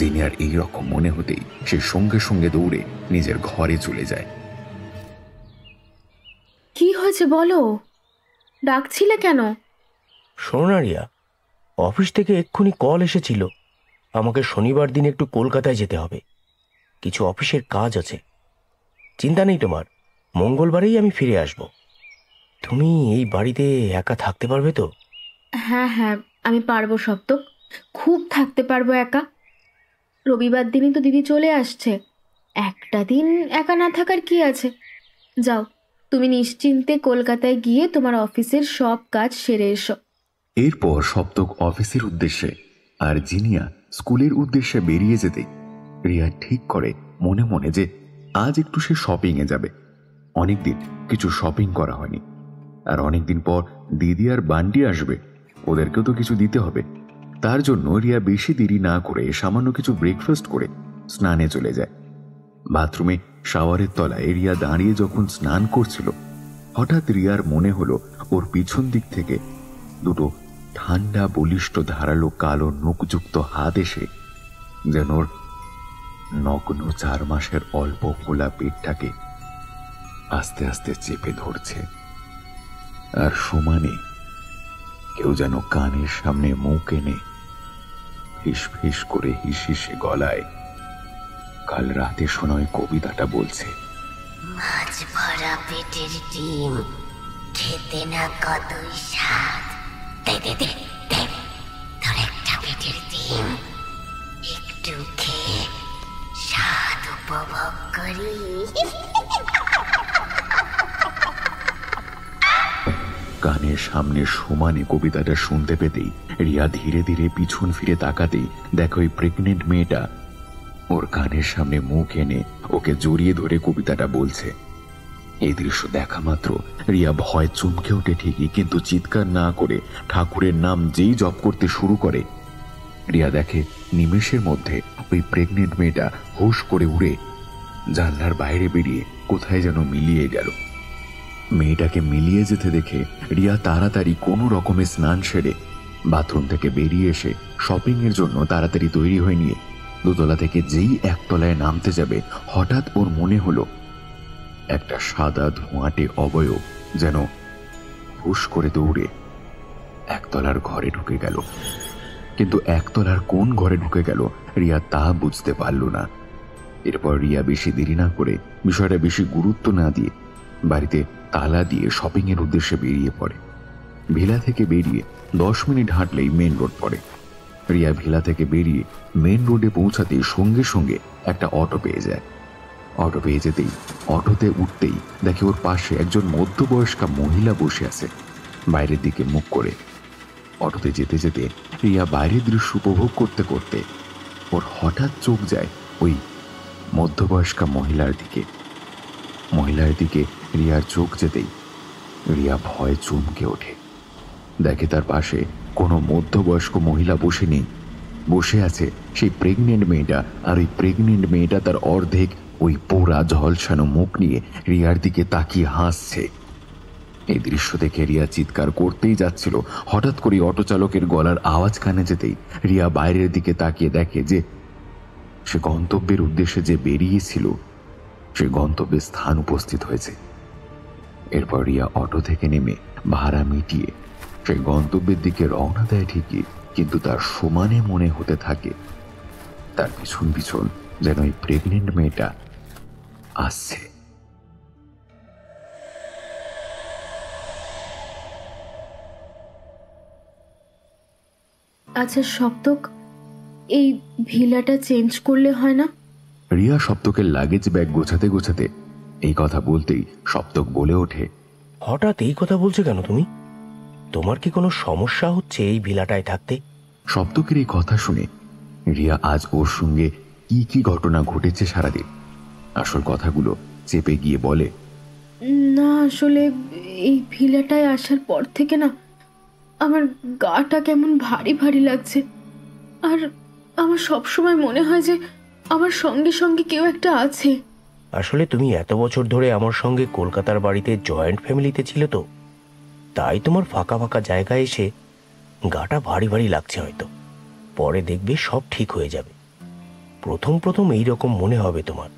জিনিয়ার এই রকম মনে হতেই সে সঙ্গে সঙ্গে দৌড়ে নিজের ঘরে চলে যায়। কি হয়েছে বলো, ডাকছিলে কেন? শোনো না রিয়া, অফিস থেকে এক্ষুনি কল এসেছিল, আমাকে শনিবার দিন একটু কলকাতায় যেতে হবে, কিছু অফিসের কাজ আছে। চিন্তা নেই তোমার, মঙ্গলবারেই আমি ফিরে আসব। তুমি এই বাড়িতে একা থাকতে পারবে তো? হ্যাঁ হ্যাঁ, আমি পারবো সপ্তক, খুব থাকতে পারবো একা। রবিবার দিনই তো দিদি চলে আসছে, একটা দিন একা না থাকার কি আছে। যাও, তুমি নিশ্চিন্তে কলকাতায় গিয়ে তোমার অফিসের সব কাজ সেরে এসো। এরপর সপ্তক অফিসের উদ্দেশ্যে আর জিনিয়া স্কুলের উদ্দেশ্যে বেরিয়ে যেতে রিয়া ঠিক করে মনে মনে যে আজ একটু সে শপিংয়ে যাবে। অনেকদিন কিছু শপিং করা হয়নি, আর অনেকদিন পর দিদি আর বান্টি আসবে, ওদেরকেও তো কিছু দিতে হবে। তার জন্য রিয়া বেশি দেরি না করে সামান্য কিছু ব্রেকফাস্ট করে স্নানে চলে যায়। বাথরুমে শাওয়ারের তলায় রিয়া দাঁড়িয়ে যখন স্নান করছিল, হঠাৎ রিয়ার মনে হলো ওর পিছন দিক থেকে দুটো ঠান্ডা বলিষ্ঠ ধারালো কালো নখযুক্ত হাত এসে যেন ওর নগ্ন 4 মাসের অল্প ফোলা পেটটাকে আস্তে আস্তে চেপে ধরছে। আর সমানে কেউ যেন কানের সামনে মুখ এনে ফিস ফিস করে হিসিসে গলায় কাল রাতে শোনা কবিতাটা বলছে, মাছ ভরা পেটের ডিম খেতে না কতই স্বাদ, দে দে দে দে তোর একটা পেটের ডিম একটু খেয়ে স্বাদ উপভোগ করি। কানের সামনে সমানে কবিতাটা শুনতে পেতেই রিয়া ধীরে ধীরে পিছন ফিরে তাকাতেই দেখো ওই প্রেগনেন্ট মেয়েটা ওর কানের সামনে মুখ এনে ওকে জড়িয়ে ধরে কবিতাটা বলছে। এই দৃশ্য দেখা মাত্র রিয়া ভয় চমকে ওঠে ঠিকই, কিন্তু চিৎকার না করে ঠাকুরের নাম যেই জপ করতে শুরু করে, রিয়া দেখে নিমেষের মধ্যে ওই প্রেগনেন্ট মেয়েটা হুশ করে উড়ে জানলার বাইরে বেরিয়ে কোথায় যেন মিলিয়ে গেল। মেয়েটাকে মিলিয়ে যেতে দেখে রিয়া তাড়াতাড়ি কোনো রকমে স্নান সেরে বাথরুম থেকে বেরিয়ে এসে শপিং এর জন্য তাড়াতাড়ি তৈরি হয়ে নিয়ে দোতলা থেকে যেই একতলায় নামতে যাবে, হঠাৎ ওর মনে হলো একটা সাদা ধোঁয়াটে অবয়ব যেন হুশ করে দৌড়ে একতলার ঘরে ঢুকে গেল। কিন্তু একতলার কোন ঘরে ঢুকে গেল রিয়া তা বুঝতে পারল না। এরপর রিয়া বেশি দেরি না করে, বিষয়টা বেশি গুরুত্ব না দিয়ে বাড়িতে তালা দিয়ে শপিং এর উদ্দেশ্যে বেরিয়ে পড়ে। ভিলা থেকে বেরিয়ে 10 মিনিট হাঁটলেই মেন রোড পড়ে। রিয়া ভিলা থেকে বেরিয়ে মেন রোডে পৌঁছাতে সঙ্গে সঙ্গে একটা অটো পেয়ে যায়। অটো পেয়ে যেতেই অটোতে উঠতেই দেখে ওর পাশে একজন মধ্যবয়স্কা মহিলা বসে আছে বাইরের দিকে মুখ করে। অটোতে যেতে যেতে রিয়া বাইরের দৃশ্য উপভোগ করতে করতে ওর হঠাৎ চোখ যায় ওই মধ্যবয়স্কা মহিলার দিকে। মহিলার দিকে রিয়ার চোখ যেতেই রিয়া ভয়ে চমকে ওঠে। দেখে তার পাশে কোনো মধ্যবয়স্ক মহিলা বসে নেই, বসে আছে সেই প্রেগনেন্ট মেয়েটা। আর ওই প্রেগনেন্ট মেয়েটা তার অর্ধেক ওই পোড়া ঝলসানো মুখ নিয়ে রিয়ার দিকে তাকিয়ে হাসছে। এই দৃশ্য দেখে রিয়া চিৎকার করতেই যাচ্ছিল, হঠাৎ করে অটো চালকের গলার আওয়াজ কানে যেতেই রিয়া বাইরের দিকে তাকিয়ে দেখে যে সে গন্তব্যের উদ্দেশ্যে যে বেরিয়েছিল সে গন্তব্যের স্থান উপস্থিত হয়েছে। এরপর রিয়া অটো থেকে নেমে ভাড়া মিটিয়ে সে গন্তব্যের দিকে রওনা দেয় ঠিকই, কিন্তু তার সমানে মনে হতে থাকে তার পিছন পিছন যেন ওই প্রেগনেন্ট মেয়েটা আসছে। আচ্ছা সপ্তক, এই ভিলাটা চেঞ্জ করলে হয় না? রিয়া সপ্তকের লাগেজ ব্যাগ গোছাতে গোছাতে এই কথা বলতেই সপ্তক বলে ওঠে, হঠাৎ এই কথা বলছো কেন তুমি? তোমার কি কোনো সমস্যা হচ্ছে এই ভিলাটায় থাকতে? সপ্তকের এই কথা শুনে রিয়া আজ ওর সঙ্গে কি কি ঘটনা ঘটেছে সারাদিন আসল কথাগুলো চেপে গিয়ে বলে, না আসলে এই ভিলাটায় আসার পর থেকে না আমার গাটা কেমন ভারী ভারী লাগছে। আর আমার সব সময় মনে হয় যে আমার সঙ্গে সঙ্গে কেউ একটা আছে। আসলে তুমি এত বছর ধরে আমার সঙ্গে কলকাতার বাড়িতে জয়েন্ট ফ্যামিলিতে ছিলে তো, তাই তোমার ফাঁকা ফাঁকা জায়গায় এসে গাটা ভারী ভারী লাগছে হয়তো। পরে দেখবে সব ঠিক হয়ে যাবে। প্রথম প্রথম এইরকম মনে হবে তোমার।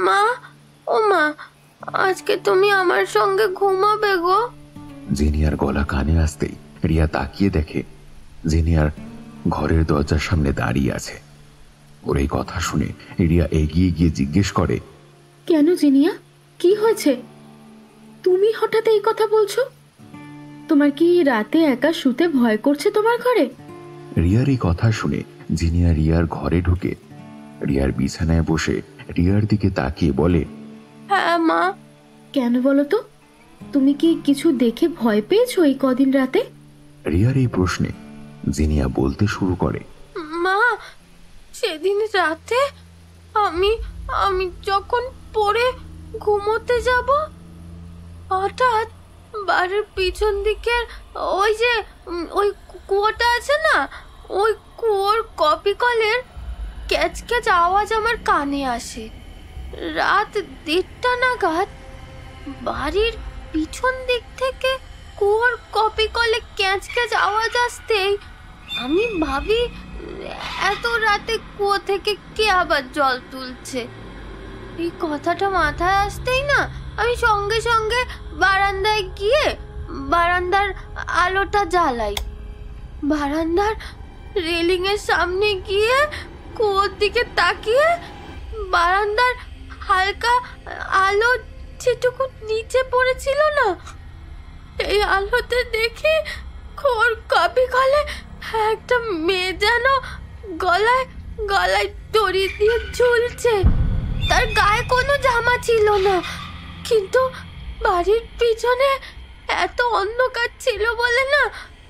মা, ও মা, আজকে তুমি আমার সঙ্গে ঘুমাবে গো? জেনিয়ার গলা কানে আসতেই রিয়া তাকিয়ে দেখে জেনিয়ার ঘরের দরজার সামনে দাঁড়িয়ে আছে। ওর এই কথা শুনে রিয়া এগিয়ে গিয়ে জিজ্ঞেস করে, কেন জিনিয়া, কি হয়েছে? তুমি হঠাৎ এই কথা বলছো? তোমার কি রাতে একা শুতে ভয় করছে তোমার ঘরে? রিয়ার এই কথা শুনে জিনিয়া রিয়ার ঘরে ঢুকে রিয়ার বিছানায় বসে রিয়ার দিকে তাকিয়ে বলে, হ্যাঁ মা। কেন বলো তো, তুমি কি কিছু দেখে ভয় পেয়েছো এই কদিন রাতে? রিয়ার এই প্রশ্নে জিনিয়া বলতে শুরু করে, মা, সেদিন রাতে আমি আমি যখন পড়ে ঘুমোতে যাব, হঠাৎ বাড়ির পিছন দিকের ওই যে ওই কুয়োটা আছে না, ওই কুয়োর কপি কলের ক্যাচ ক্যাচ আওয়াজ আমার কানে আসে। রাত 1:30 নাগাদ বাড়ির পিছন দিক থেকে কুয়োর কপি কলে ক্যাচ ক্যাচ আওয়াজ আসতেই আমি ভাবি এত রাতে কুয়ো থেকে কে আবার জল তুলছে। এই কথাটা মাথায় আসতেই না আমি সঙ্গে সঙ্গে বারান্দায় গিয়ে বারান্দার আলোটা জ্বালাই। বারান্দার রেলিং এর সামনে গিয়ে কুয়োর দিকে তাকিয়ে বারান্দার হালকা আলো যেটুকু নিচে পড়েছিল না, এই আলোতে দেখি কুয়োর কপি কলে একটা মেয়ে যেন গলায় গলায় দড়ি দিয়ে ঝুলছে। তার গায়ে কোনো জামা ছিল না, কিন্তু বাড়ির পিছনে এত অন্ধকার ছিল বলে না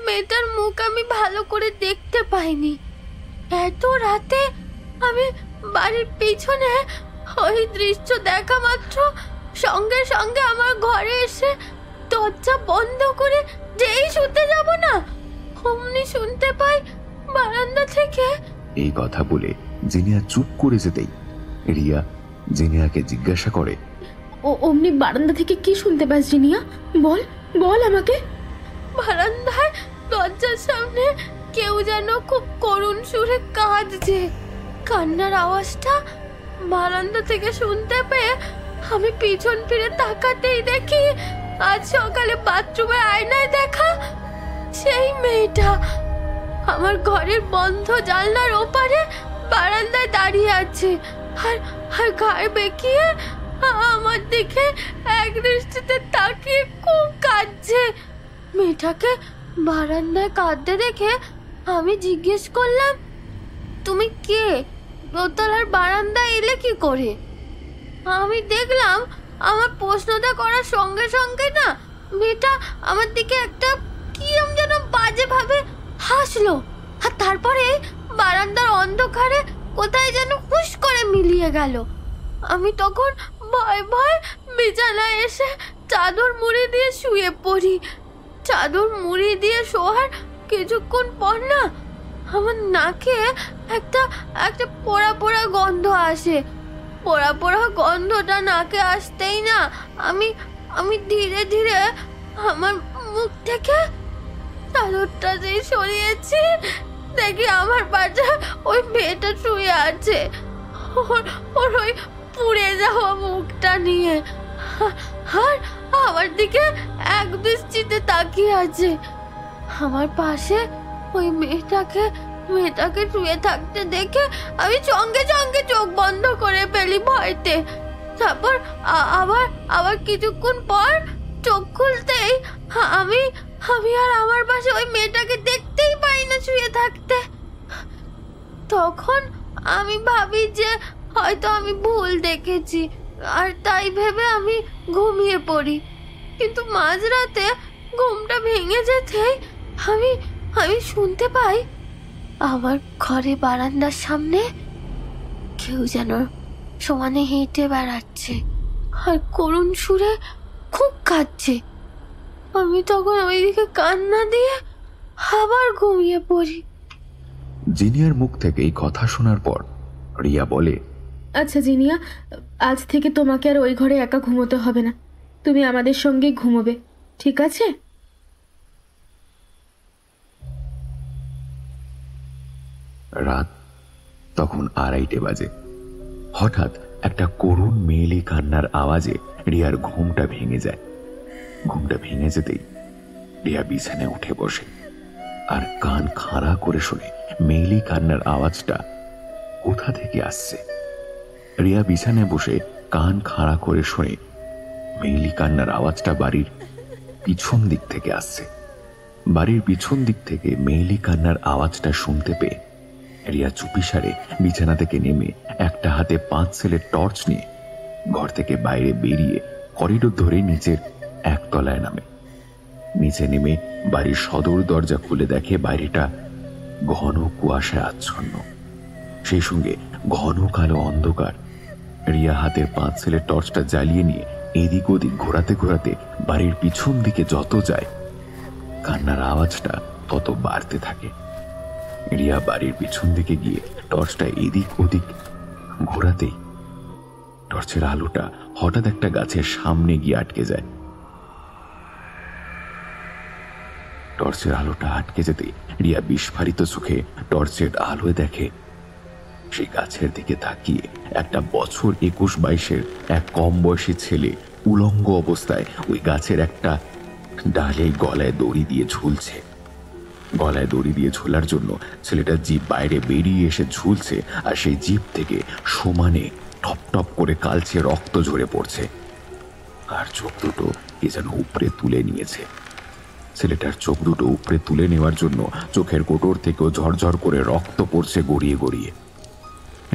মেয়েটার মুখ আমি ভালো করে দেখতে পাইনি। এত রাতে আমি বাড়ির পিছনে ওই দৃশ্য দেখা মাত্র সঙ্গে সঙ্গে আমার ঘরে এসে দরজা বন্ধ করে যেই শুতে যাব না, অমনি শুনতে পাই বারান্দা থেকে। এই কথা বলে জিনিয়া চুপ করে যেতেই রিয়া জিনিয়াকে জিজ্ঞাসা করে, ও অমনি বারান্দা থেকে কি শুনতে পাস জিনিয়া? বল বল আমাকে। বারান্দায় দরজার সামনে কেউ যেন খুব করুণ সুরে কাঁদছে। কান্নার আওয়াজটা বারান্দা থেকে শুনতে পেয়ে আমি পিছন ফিরে তাকাতেই দেখি আজ সকালে বাথরুমে আয়নায় দেখা সেই মেয়েটা আমার ঘরের বন্ধ জানলার ওপারে বারান্দায় দাঁড়িয়ে আছে আর আর গায়ে বেঁকিয়ে আমার দিকে এক দৃষ্টিতে তাকিয়ে খুব কাঁদছে। মেয়েটাকে বারান্দায় কাঁদতে দেখে আমি জিজ্ঞেস করলাম, তুমি কে? দোতলার বারান্দায় এলে কি করে? আমি দেখলাম আমার প্রশ্নটা করার সঙ্গে সঙ্গে না মেয়েটা আমার দিকে একটা কিরম যেন বাজে ভাবে হাসলো, আর তারপরে বারান্দার অন্ধকারে কোথায় যেন হুশ করে মিলিয়ে গেল। আমি তখন ভয় ভয় বিছানায় এসে চাদর মুড়ি দিয়ে শুয়ে পড়ি। চাদর মুড়ি দিয়ে শোয়ার কিছুক্ষণ পর না আমার নাকে একটা একটা পোড়া পোড়া গন্ধ আসে। পোড়া পোড়া গন্ধটা নাকে আসতেই না আমি আমি ধীরে ধীরে আমার মুখ থেকে চাদরটা যেই সরিয়েছি দেখি আমার পাশে ওই মেয়েটা শুয়ে আছে, ওর ওই পুড়ে যাওয়া মুখটা নিয়ে, আর আমার দিকে এক দৃষ্টিতে তাকিয়ে আছে। আমার পাশে ওই মেয়েটাকে শুয়ে থাকতে দেখে আমি সঙ্গে সঙ্গে চোখ বন্ধ করে ফেলি ভয়তে। তারপর আবার কিছুক্ষণ পর চোখ খুলতেই আমি আর আমার পাশে ওই মেয়েটাকে দেখতেই পাই না শুয়ে থাকতে। তখন আমি ভাবি যে হয়তো আমি ভুল দেখেছি, আর তাই ভেবে আমি ঘুমিয়ে পড়ি। কিন্তু মাঝরাতে ঘুমটা ভেঙে যেতেই আমি আমি শুনতে পাই আমার ঘরে বারান্দার সামনে কেউ যেন সমানে হেঁটে বেড়াচ্ছে আর করুণ সুরে খুব কাঁদছে। আমি তখন ওইদিকে কান্না দিয়ে আবার ঘুমিয়ে পড়ি। জিনিয়ার মুখ থেকে এই কথা শোনার পর রিয়া বলে, আচ্ছা জিনিয়া, আজ থেকে তোমাকে আর ওই ঘরে একা ঘুমোতে হবে না, তুমি আমাদের সঙ্গেই ঘুমোবে, ঠিক আছে? রাত তখন 2:30 বাজে। হঠাৎ একটা করুণ মেয়েলি কান্নার আওয়াজে রিয়ার ঘুমটা ভেঙে যায়। ঘুমটা ভেঙে যেতেই রিয়া বিছানায় উঠে বসে আর কান খাড়া করে শুনে মেয়েলি কান্নার আওয়াজটা কোথা থেকে আসছে। রিয়া বিছানায় বসে কান খাড়া করে শুনে মেয়েলি কান্নার আওয়াজটা বাড়ির পিছন দিক থেকে আসছে। বাড়ির পিছন দিক থেকে মেয়েলি কান্নার আওয়াজটা শুনতে পেয়ে রিয়া চুপিসারে বিছানা থেকে নেমে একটা হাতে 5 সেলের টর্চ নিয়ে ঘর থেকে বাইরে বেরিয়ে করিডোর ধরে নিচের একতলায় নামে। নিচে নেমে বাড়ির সদর দরজা খুলে দেখে বাইরেটা ঘন কুয়াশায় আচ্ছন্ন, সেই সঙ্গে ঘন কালো অন্ধকার। রিয়া হাতের 5 সেলের টর্চটা জ্বালিয়ে নিয়ে এদিক ওদিক ঘোরাতে ঘোরাতে বাড়ির পিছন দিকে যত যায় কান্নার আওয়াজটা তত বাড়তে থাকে। রিয়া বাড়ির পিছন দিকে গিয়ে টর্চটা এদিক ওদিক ঘোরাতেই টর্চের আলোটা হঠাৎ একটা গাছের সামনে গিয়ে আটকে যায়। টর্চের আলোটা আটকে যেতে রিয়া বিস্ফারিত চোখে টর্চের আলোয় দেখে সেই গাছের দিকে তাকিয়ে একটা বছর 21-22-এর এক কম বয়সী ছেলে উলঙ্গ অবস্থায় ওই গাছের একটা ডালে গলায় দড়ি দিয়ে ঝুলছে। গলায় দড়ি দিয়ে ঝোলার জন্য ছেলেটার জিভ বাইরে বেরিয়ে এসে ঝুলছে, আর সেই জিভ থেকে সমানে টপ টপ করে কালচে রক্ত ঝরে পড়ছে, আর চোখ দুটো কে যেন উপরে তুলে নিয়েছে। ছেলেটার চোখ দুটো উপরে তুলে নেওয়ার জন্য চোখের কোটর থেকেও ঝরঝর করে রক্ত পড়ছে গড়িয়ে গড়িয়ে।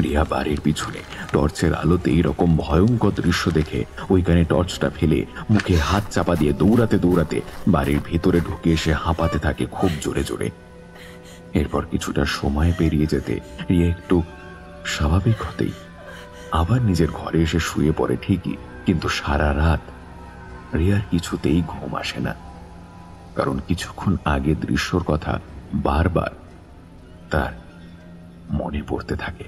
রিয়া বাড়ির পিছনে টর্চের আলোতে এইরকম ভয়ঙ্কর দৃশ্য দেখে ওইখানে টর্চটা ফেলে মুখে হাত চাপা দিয়ে দৌড়াতে দৌড়াতে বাড়ির ভেতরে ঢুকে এসে হাঁপাতে থাকে খুব জোরে জোরে। এরপর কিছুটা সময় পেরিয়ে যেতে রিয়া একটু স্বাভাবিক হতেই আবার নিজের ঘরে এসে শুয়ে পড়ে ঠিকই, কিন্তু সারা রাত রিয়ার কিছুতেই ঘুম আসে না, কারণ কিছুক্ষণ আগে দৃশ্যর কথা বারবার তার মনে পড়তে থাকে।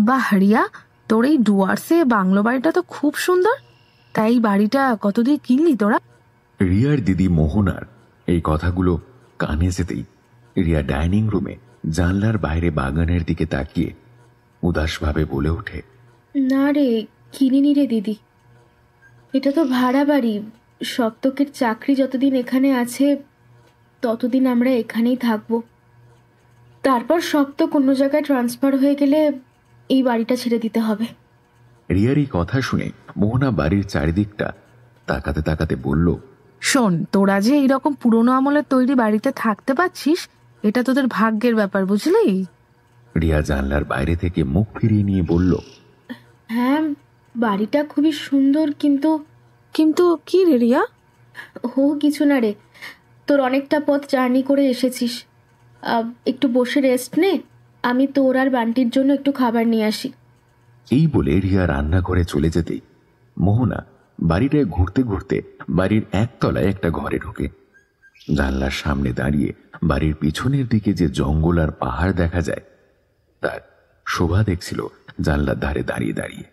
বাহ রিয়া, তোর এই ডুয়ার্সে বাংলো বাড়িটা তো খুব সুন্দর। তাই বাড়িটা কত দিয়ে কিনলি তোরা? রিয়ার দিদি মোহনার এই কথাগুলো কানে যেতেই রিয়া ডাইনিং রুমে জানলার বাইরে বাগানের দিকে তাকিয়ে উদাসভাবে বলে ওঠে, না রে, কিনিনি রে দিদি, এটা তো ভাড়া বাড়ি। সপ্তকের চাকরি যতদিন এখানে আছে ততদিন আমরা এখানেই থাকবো। তারপর সপ্তক অন্য জায়গায় ট্রান্সফার হয়ে গেলে এই বাড়িটা ছেড়ে দিতে হবে। রিয়ার এই কথা শুনে মোহনা বাড়ির চারিদিকটা তাকাতে তাকাতে বলল, শোন, তোরা যে এইরকম পুরোনো আমলের তৈরি বাড়িতে থাকতে পারছিস, এটা তোদের ভাগ্যের ব্যাপার, বুঝলি? রিয়া জানলার বাইরে থেকে মুখ ফিরিয়ে নিয়ে বলল, হ্যাঁ, বাড়িটা খুবই সুন্দর, কিন্তু কিন্তু কি রে রিয়া? ও কিছু না রে, তোর অনেকটা পথ জার্নি করে এসেছিস, একটু বসে রেস্ট নে, আমি তোর আর বান্টির জন্য একটু খাবার নিয়ে আসি। এই বলে রিয়া রান্নাঘরে চলে যেতেই মোহনা বাড়িটায় ঘুরতে ঘুরতে বাড়ির একতলায় একটা ঘরে ঢোকে। জানলার সামনে দাঁড়িয়ে বাড়ির পিছনের দিকে যে জঙ্গল আর পাহাড় দেখা যায় তার শোভা দেখছিল জানলার ধারে দাঁড়িয়ে দাঁড়িয়ে।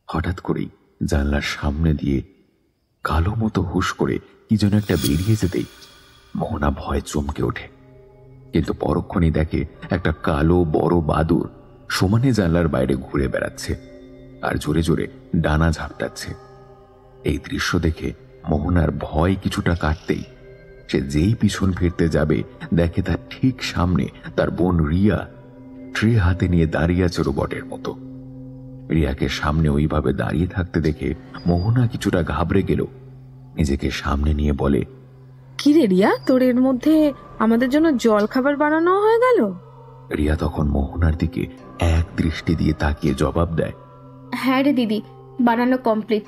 হঠাৎ করেই জানলার সামনে দিয়ে কালো মতো হুশ করে কি যেন একটা বেরিয়ে যেতেই মোহনা ভয় চমকে ওঠে, কিন্তু পরক্ষণেই দেখে একটা কালো বড় বাদুড় সমানে জানলার বাইরে ঘুরে বেড়াচ্ছে আর জোরে জোরে ডানা ঝাপটাচ্ছে। এই দৃশ্য দেখে মোহনার ভয় কিছুটা কাটতেই সে যেই পিছন ফিরতে যাবে দেখে তার ঠিক সামনে তার বোন রিয়া ট্রে হাতে নিয়ে দাঁড়িয়ে আছে রোবটের মতো। রিয়াকে সামনে ওইভাবে দাঁড়িয়ে থাকতে দেখে মোহনা কিছুটা ঘাবড়ে গেল। নিজেকে সামনে নিয়ে বলে, কি রে রিয়া, তোর এর মধ্যে আমাদের জন্য জল খাবার বানানো হয়ে গেল? রিয়া তখন মোহনার দিকে এক দৃষ্টি দিয়ে তাকিয়ে জবাব দেয়, হ্যাঁ রে দিদি, বানানো কমপ্লিট।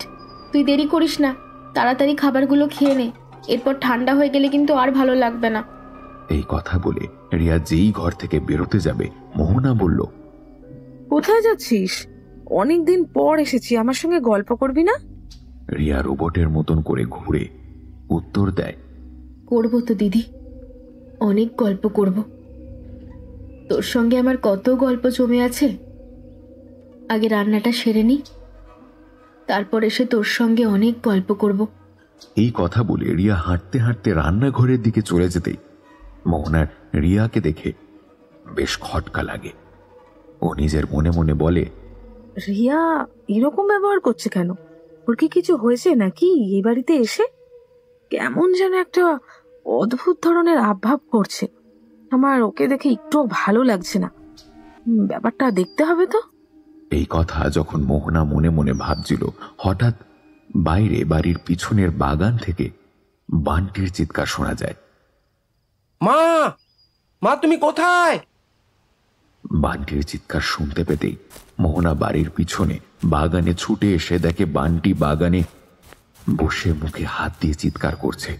তুই দেরি করিস না, তাড়াতাড়ি খাবারগুলো খেয়ে নে, এরপর ঠান্ডা হয়ে গেলে কিন্তু আর ভালো লাগবে না। এই কথা বলে রিয়া যেই ঘর থেকে বেরোতে যাবে মোহনা বলল, কোথায় যাচ্ছিস? অনেকদিন পর এসেছি, আমার সঙ্গে গল্প করবি না? রিয়া রোবটের মতন করে ঘুরে উত্তর দেয়, করবো তো দিদি, অনেক গল্প করব। তোর সঙ্গে আমার কত গল্প জমে আছে। আগে রান্নাটা সেরে নি, তারপর এসে তোর সঙ্গে অনেক গল্প করব। এই কথা বলে রিয়া হাঁটতে হাঁটতে রান্নাঘরের দিকে চলে যেতেই মোহনার রিয়াকে দেখে বেশ খটকা লাগে। ও নিজের মনে মনে বলে, রিয়া এরকম ব্যবহার করছে কেন? ওর কি কিছু হয়েছে নাকি? এই বাড়িতে এসে কেমন যেন একটা অদ্ভুত ধরনের আভাব করছে। আমার ওকে দেখে একটু ভালো লাগছে না। ব্যাপারটা দেখতে হবে তো। এই কথা যখন মোহনা মনে মনে ভাবছিল, হঠাৎ বাইরে বাড়ির পিছনের বাগান থেকে বান্টির চিৎকার শোনা যায়। মা, মা তুমি কোথায়? বান্টির চিৎকার শুনতে পেতেই মোহনা বাড়ির পিছনে বাগানে ছুটে এসে দেখে বান্টি বাগানে বসে মুখে হাত দিয়ে চিৎকার করছে।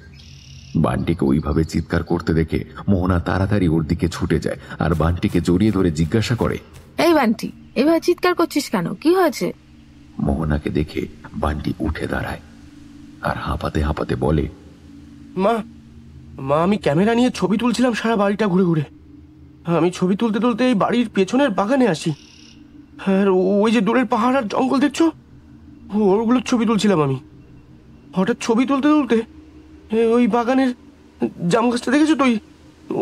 বান্টিকে ওইভাবে চিৎকার করতে দেখে মোহনা তাড়াতাড়ি ওর দিকে ছুটে যায় আর বান্টিকে জড়িয়ে ধরে জিজ্ঞাসা করে, এই বান্টি, এবার চিৎকার করছিস কেন? কি হয়েছে? মোহনাকে দেখে বান্টি উঠে দাঁড়ায় আর হাঁপাতে হাঁপাতে বলে, মা, মা আমি ক্যামেরা নিয়ে ছবি তুলছিলাম সারা বাড়িটা ঘুরে ঘুরে। আমি ছবি তুলতে তুলতে এই বাড়ির পেছনের বাগানে আসি, আর ওই যে দূরের পাহাড় আর জঙ্গল দেখছো, ওগুলোর ছবি তুলছিলাম আমি। হঠাৎ ছবি তুলতে তুলতে ওই বাগানের জাম গাছটা দেখেছো তো,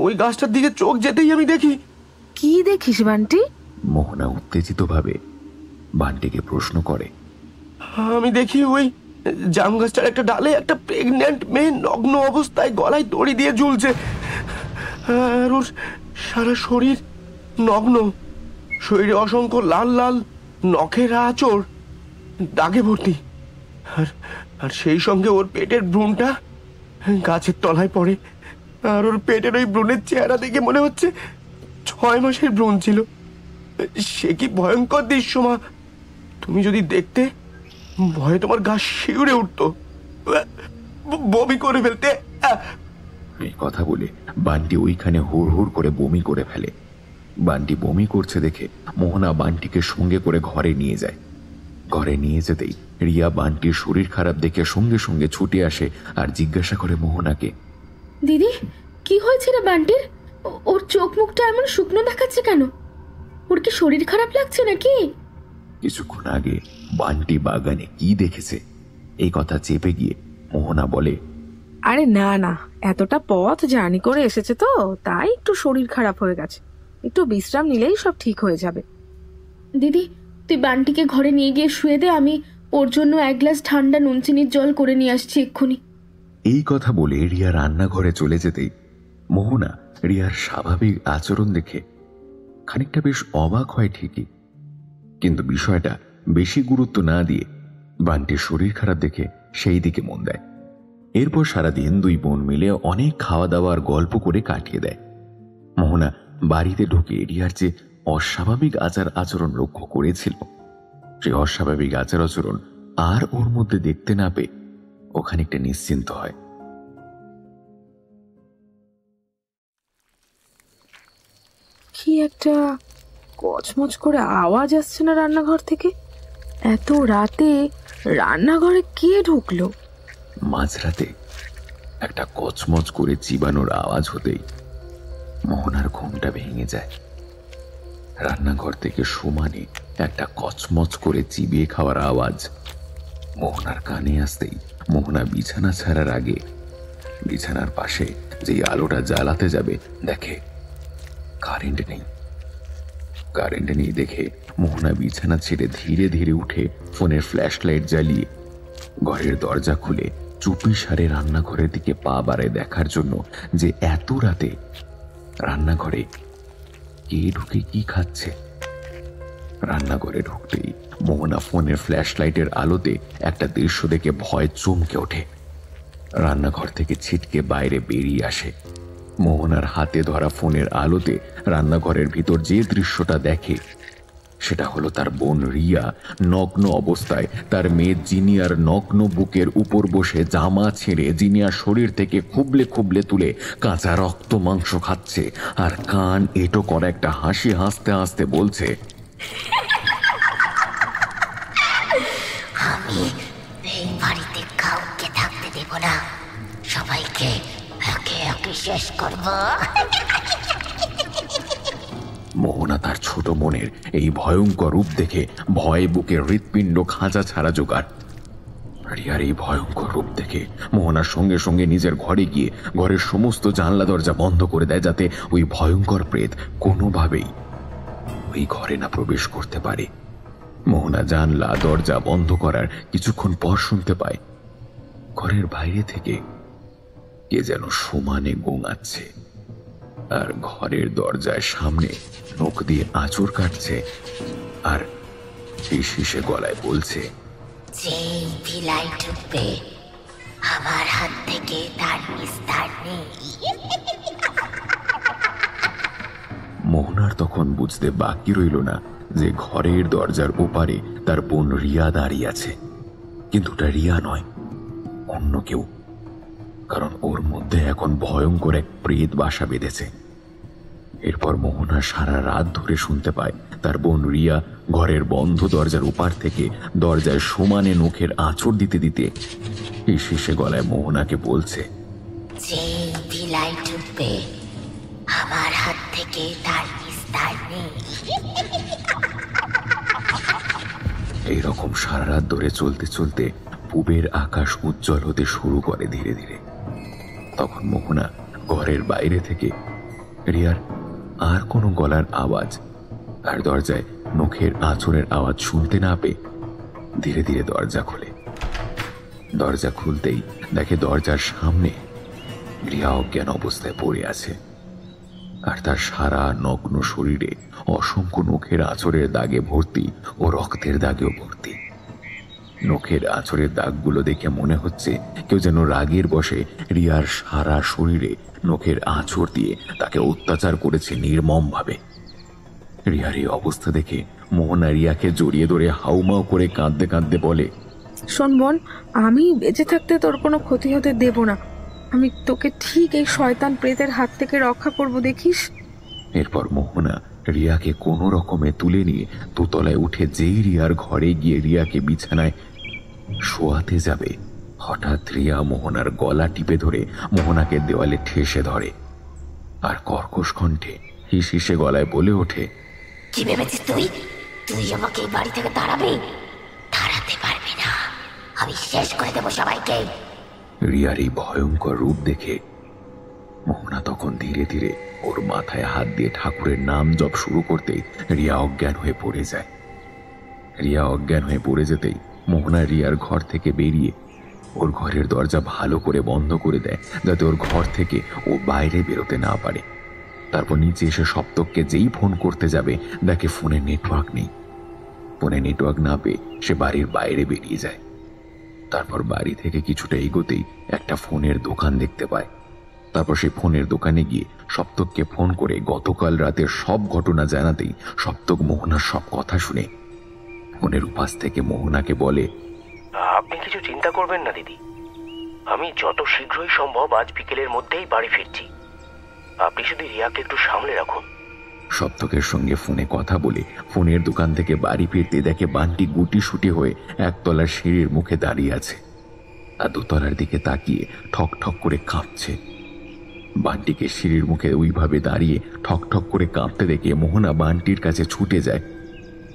ওই গাছটার দিকে চোখ যেতেই আমি দেখি। কি দেখিস বান্টি? মোহনা উত্তেজিত ভাবে বান্টিকে প্রশ্ন করে। আমি দেখি ওই জাম গাছটার একটা ডালে একটা প্রেগন্যান্ট মেয়ে নগ্ন অবস্থায় গলায় দড়ি দিয়ে ঝুলছে, আর ওর সারা শরীর নগ্ন, শরীরে অসংখ্য লাল লাল নখের আঁচড়, দাগে ভর্তি, আর সেই সঙ্গে ওর পেটের ভ্রূণটা গাছের তলায় পড়ে। আর ওর পেটের ওই ভ্রূণের চেহারা দেখে মনে হচ্ছে 6 মাসের ভ্রূণ ছিল। সে কি ভয়ঙ্কর দৃশ্য মা! তুমি যদি দেখতে, ভয়ে তোমার গা শিউরে উঠতো, বমি করে ফেলতে। এই কথা বলে বান্টি ওইখানে হুড় হুড় করে বমি করে ফেলে। বান্টি বমি করছে দেখে মোহনা বান্টিকে সঙ্গে করে ঘরে নিয়ে যায়। ঘরে নিয়ে যেতেই রিয়া বান্টির শরীর খারাপ দেখে সঙ্গে সঙ্গে ছুটে আসে আর জিজ্ঞাসা করে মোহনাকে, দিদি, কি হয়েছে রে বান্টির? ওর চোখ মুখটা এমন শুকনো দেখাচ্ছে কেন? ওর কি শরীর খারাপ লাগছে নাকি? কিছুক্ষণ আগে বান্টি বাগানে কি দেখেছে এই কথা চেপে গিয়ে মোহনা বলে, আরে না না, এতটা পথ জার্নি করে এসেছে তো, তাই একটু শরীর খারাপ হয়ে গেছে। একটু বিশ্রাম নিলেই সব ঠিক হয়ে যাবে। দিদি, তুই বান্টিকে ঘরে নিয়ে গিয়ে শুয়ে দে, আমি ওর জন্য 1 গ্লাস ঠান্ডা নুন চিনির জল করে নিয়ে আসছি এক্ষুনি। এই কথা বলে রিয়া রান্নাঘরে চলে যেতেই মোহনা রিয়ার স্বাভাবিক আচরণ দেখে খানিকটা বেশ অবাক হয় ঠিকই, কিন্তু বিষয়টা বেশি গুরুত্ব না দিয়ে বান্টির শরীর খারাপ দেখে সেই দিকে মন দেয়। এরপর সারাদিন দুই বোন মিলে অনেক খাওয়া দাওয়ার গল্প করে কাটিয়ে দেয়। মোহনা বাড়িতে ঢুকে রিয়ার যে অস্বাভাবিক আচার আচরণ লক্ষ্য করেছিল, সেই অস্বাভাবিক আচার আচরণ আর ওর মধ্যে দেখতে না পেয়ে ও খানিকটা নিশ্চিন্ত হয়। কি একটা কচমচ করে আওয়াজ আসছে না রান্নাঘর থেকে? এত রাতে রান্নাঘরে কে ঢুকলো? মাঝরাতে একটা কচমচ করে চিবানোর আওয়াজ হতেই মোহনার ঘুমটা ভেঙে যায়। রান্নাঘর থেকে সমানে একটা কচমচ করে চিবিয়ে খাওয়ার আওয়াজ মোহনার কানে আসতেই মোহনা বিছানা ছাড়ার আগে বিছানার পাশে যেই আলোটা জ্বালাতে যাবে দেখে কারেন্ট নেই। কারেন্ট নেই দেখে মোহনা বিছানা ছেড়ে ধীরে ধীরে উঠে ফোনের ফ্ল্যাশ লাইট জ্বালিয়ে ঘরের দরজা খুলে চুপি সারে রান্নাঘরের দিকে পা বাড়ায় দেখার জন্য যে এত রাতে রান্নাঘরে কে ঢুকে কি খাচ্ছে। রান্নাঘরে ঢুকতেই মোহনা ফোনের ফ্ল্যাশ লাইটের আলোতে একটা দৃশ্য দেখে ভয় চমকে ওঠে। রান্নাঘর থেকে ছিটকে বাইরে বেরিয়ে আসে। মোহনার হাতে ধরা ফোনের আলোতে রান্নাঘরের ভিতর যে দৃশ্যটা দেখে সেটা হলো তার বোন রিয়া নগ্ন অবস্থায় তার মেয়ে জিনিয়ার নগ্ন বুকের উপর বসে জামা ছেড়ে জিনিয়ার শরীর থেকে খুবলে খুবলে তুলে কাঁচা রক্ত মাংস খাচ্ছে, আর কান এটো করা একটা হাসি হাসতে হাসতে বলছে, আমি এই বাড়িতে কাউকে থাকতে দেব না, সবাইকে একে একে শেষ করব। মোহনা তার ছোট বোনের এই ভয়ঙ্কর রূপ দেখে ভয়ে বুকের হৃৎপিণ্ড খাঁচা ছাড়া জোগাড়। রিয়ার এই ভয়ঙ্কর রূপ দেখে মোহনার সঙ্গে সঙ্গে নিজের ঘরে গিয়ে ঘরের সমস্ত জানলা দরজা বন্ধ করে দেয়, যাতে ওই ভয়ঙ্কর প্রেত কোনোভাবেই ওই ঘরে না প্রবেশ করতে পারে। মোহনা জানলা দরজা বন্ধ করার কিছুক্ষণ পর শুনতে পায় ঘরের বাইরে থেকে কে যেন সমানে গোঙাচ্ছে, আর ঘরের দরজায় সামনে নখ দিয়ে আঁচড় কাটছে, আর শিশে গলায় বলছে, যেই ভিলাই ঢুকবে আমার হাত থেকে তার নিস্তার নেই। মোহনার তখন বুঝতে বাকি রইল না যে ঘরের দরজার ওপারে তার বোন রিয়া দাঁড়িয়ে আছে, কিন্তু ওটা রিয়া নয়, অন্য কেউ। কারণ ওর মধ্যে এখন ভয়ঙ্কর এক প্রেত বাসা বেঁধেছে। এরপর মোহনা সারা রাত ধরে শুনতে পায় তার বোন রিয়া ঘরের বন্ধ দরজার ওপার থেকে দরজায় সমানে নখের আঁচড় দিতে দিতে এই শেষে গলায় মোহনাকে বলছে, যেই ভিলাই ঢুকবে আমার হাত থেকে তার নিস্তার নেই। এইরকম সারা রাত ধরে চলতে চলতে পূবের আকাশ উজ্জ্বল হতে শুরু করে ধীরে ধীরে। তখন মোহনা ঘরের বাইরে থেকে রিয়ার আর কোনো গলার আওয়াজ আর দরজায় নখের আঁচড়ের আওয়াজ শুনতে না পেয়ে ধীরে ধীরে দরজা খোলে। দরজা খুলতেই দেখে দরজার সামনে রিয়া অজ্ঞান অবস্থায় পড়ে আছে, আর তার সারা নগ্ন শরীরে অসংখ্য নখের আঁচড়ের দাগে ভর্তি ও রক্তের দাগেও ভর্তি। নখের আঁচড়ের দাগগুলো দেখে মনে হচ্ছে কেউ যেন রাগের বশে রিয়ার সারা শরীরে নখের আঁচড় দিয়ে তাকে অত্যাচার করেছে নির্মমভাবে। রিয়ার এই অবস্থা দেখে মোহনা রিয়াকে জড়িয়ে ধরে হাউমাউ করে কাঁদতে কাঁদতে বলে, শোন বোন, আমি বেঁচে থাকতে তোর কোনো ক্ষতি হতে দেব না। আমি তোকে ঠিক এই শয়তান প্রেতের হাত থেকে রক্ষা করব, দেখিস। এরপর মোহনা রিয়াকে কোনো রকমে তুলে নিয়ে দোতলায় উঠে যেই রিয়ার ঘরে গিয়ে রিয়াকে বিছানায় শোয়াতে যাবে, হঠাৎ রিয়া মোহনার গলা টিপে ধরে মোহনাকে দেওয়ালে ঠেসে ধরে, আর কর্কশ কণ্ঠে হিসে গলায় বলে ওঠে, কি ভেবেছিস তুই? তুই আমাকে এই বাড়ি থেকে তাড়াবি? তাড়াতে পারবি না, আমি শেষ করে দেবো সবাইকে। রিয়ার এই ভয়ঙ্কর রূপ দেখে মোহনা তখন ধীরে ধীরে ওর মাথায় হাত দিয়ে ঠাকুরের নাম জপ শুরু করতেই রিয়া অজ্ঞান হয়ে পড়ে যায়। রিয়া অজ্ঞান হয়ে পড়ে যেতেই মোহনা রিয়ার ঘর থেকে বেরিয়ে ওর ঘরের দরজা ভালো করে বন্ধ করে দেয়, যাতে ওর ঘর থেকে ও বাইরে বেরোতে না পারে। তারপর নিচে এসে সপ্তককে যেই ফোন করতে যাবে দেখে ফোনে নেটওয়ার্ক নেই। ফোনে নেটওয়ার্ক না পেয়ে সে বাড়ির বাইরে বেরিয়ে যায়। তারপর বাড়ি থেকে কিছুটা এগোতেই একটা ফোনের দোকান দেখতে পায়। তারপর সে ফোনের দোকানে গিয়ে সপ্তককে ফোন করে গতকাল রাতের সব ঘটনা জানাতেই সপ্তক মোহনার সব কথা শুনে ফোনের উপাস থেকে মোহনাকে বলে, আপনি কিছু চিন্তা করবেন না দিদি, আমি যত শীঘ্রই সম্ভব আজ বিকেলের মধ্যেই বাড়ি ফিরছি। আপনি শুধু রিয়াকে একটু সামলে রাখুন। সপ্তকের সঙ্গে ফোনে কথা বলে ফোনের দোকান থেকে বাড়ি ফিরতে দেখে বান্টি গুটি সুটি হয়ে একতলার সিঁড়ির মুখে দাঁড়িয়ে আছে, আর দোতলার দিকে তাকিয়ে ঠক ঠক করে কাঁপছে। বান্টিকে সিঁড়ির মুখে ওইভাবে দাঁড়িয়ে ঠক ঠক করে কাঁপতে দেখে মোহনা বান্টির কাছে ছুটে যায়